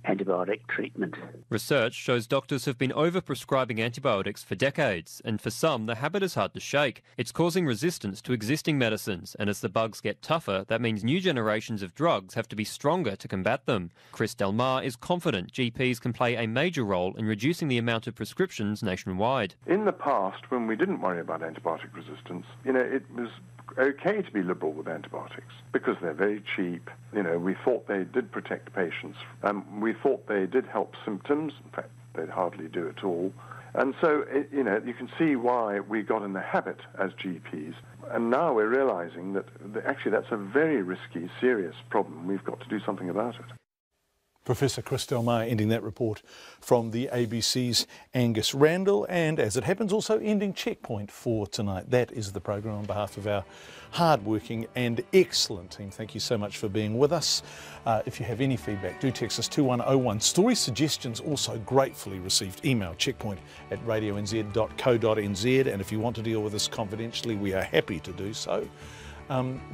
antibiotic treatment. Research shows doctors have been overprescribing antibiotics for decades, and for some the habit is hard to shake. It's causing resistance to existing medicines, and as the bugs get tougher, that means new generations of drugs have to be stronger to combat them. Chris Delmar is confident GPs can play a major role in reducing the amount of prescriptions nationwide. In the past, when we didn't worry about antibiotic resistance, it was okay to be liberal with antibiotics because they're very cheap. We thought they did protect patients. We thought they did help symptoms. In fact, they'd hardly do at all. And so, you can see why we got in the habit as GPs. And now we're realizing that actually that's a very risky, serious problem. We've got to do something about it. Professor Chris Delmar ending that report from the ABC's Angus Randall, and as it happens also ending Checkpoint for tonight. That is the program on behalf of our hard-working and excellent team. Thank you so much for being with us. If you have any feedback, do text us 2101. Story suggestions also gratefully received. Email checkpoint@radionz.co.nz, and if you want to deal with us confidentially, we are happy to do so.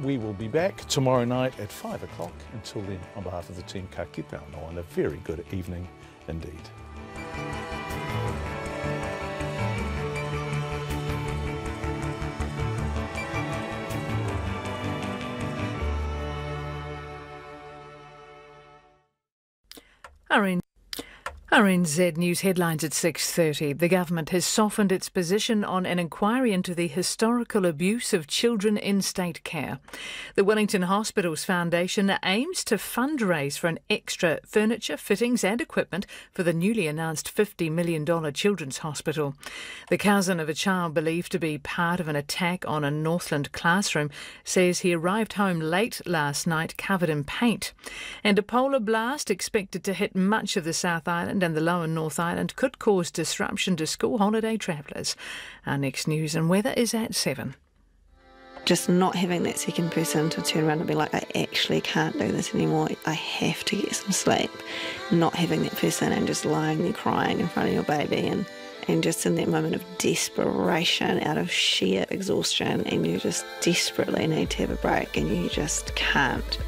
We will be back tomorrow night at 5 o'clock. Until then, on behalf of the team, ka kite anō, and a very good evening indeed. RNZ News headlines at 6:30. The government has softened its position on an inquiry into the historical abuse of children in state care. The Wellington Hospitals Foundation aims to fundraise for an extra furniture, fittings and equipment for the newly announced $50 million children's hospital. The cousin of a child believed to be part of an attack on a Northland classroom says he arrived home late last night covered in paint. And a polar blast expected to hit much of the South Island and the Lower North Island could cause disruption to school holiday travellers. Our next news and weather is at 7. Just not having that second person to turn around and be like, I actually can't do this anymore, I have to get some sleep. Not having that person and just lying there crying in front of your baby and just in that moment of desperation out of sheer exhaustion, and you just desperately need to have a break and you just can't.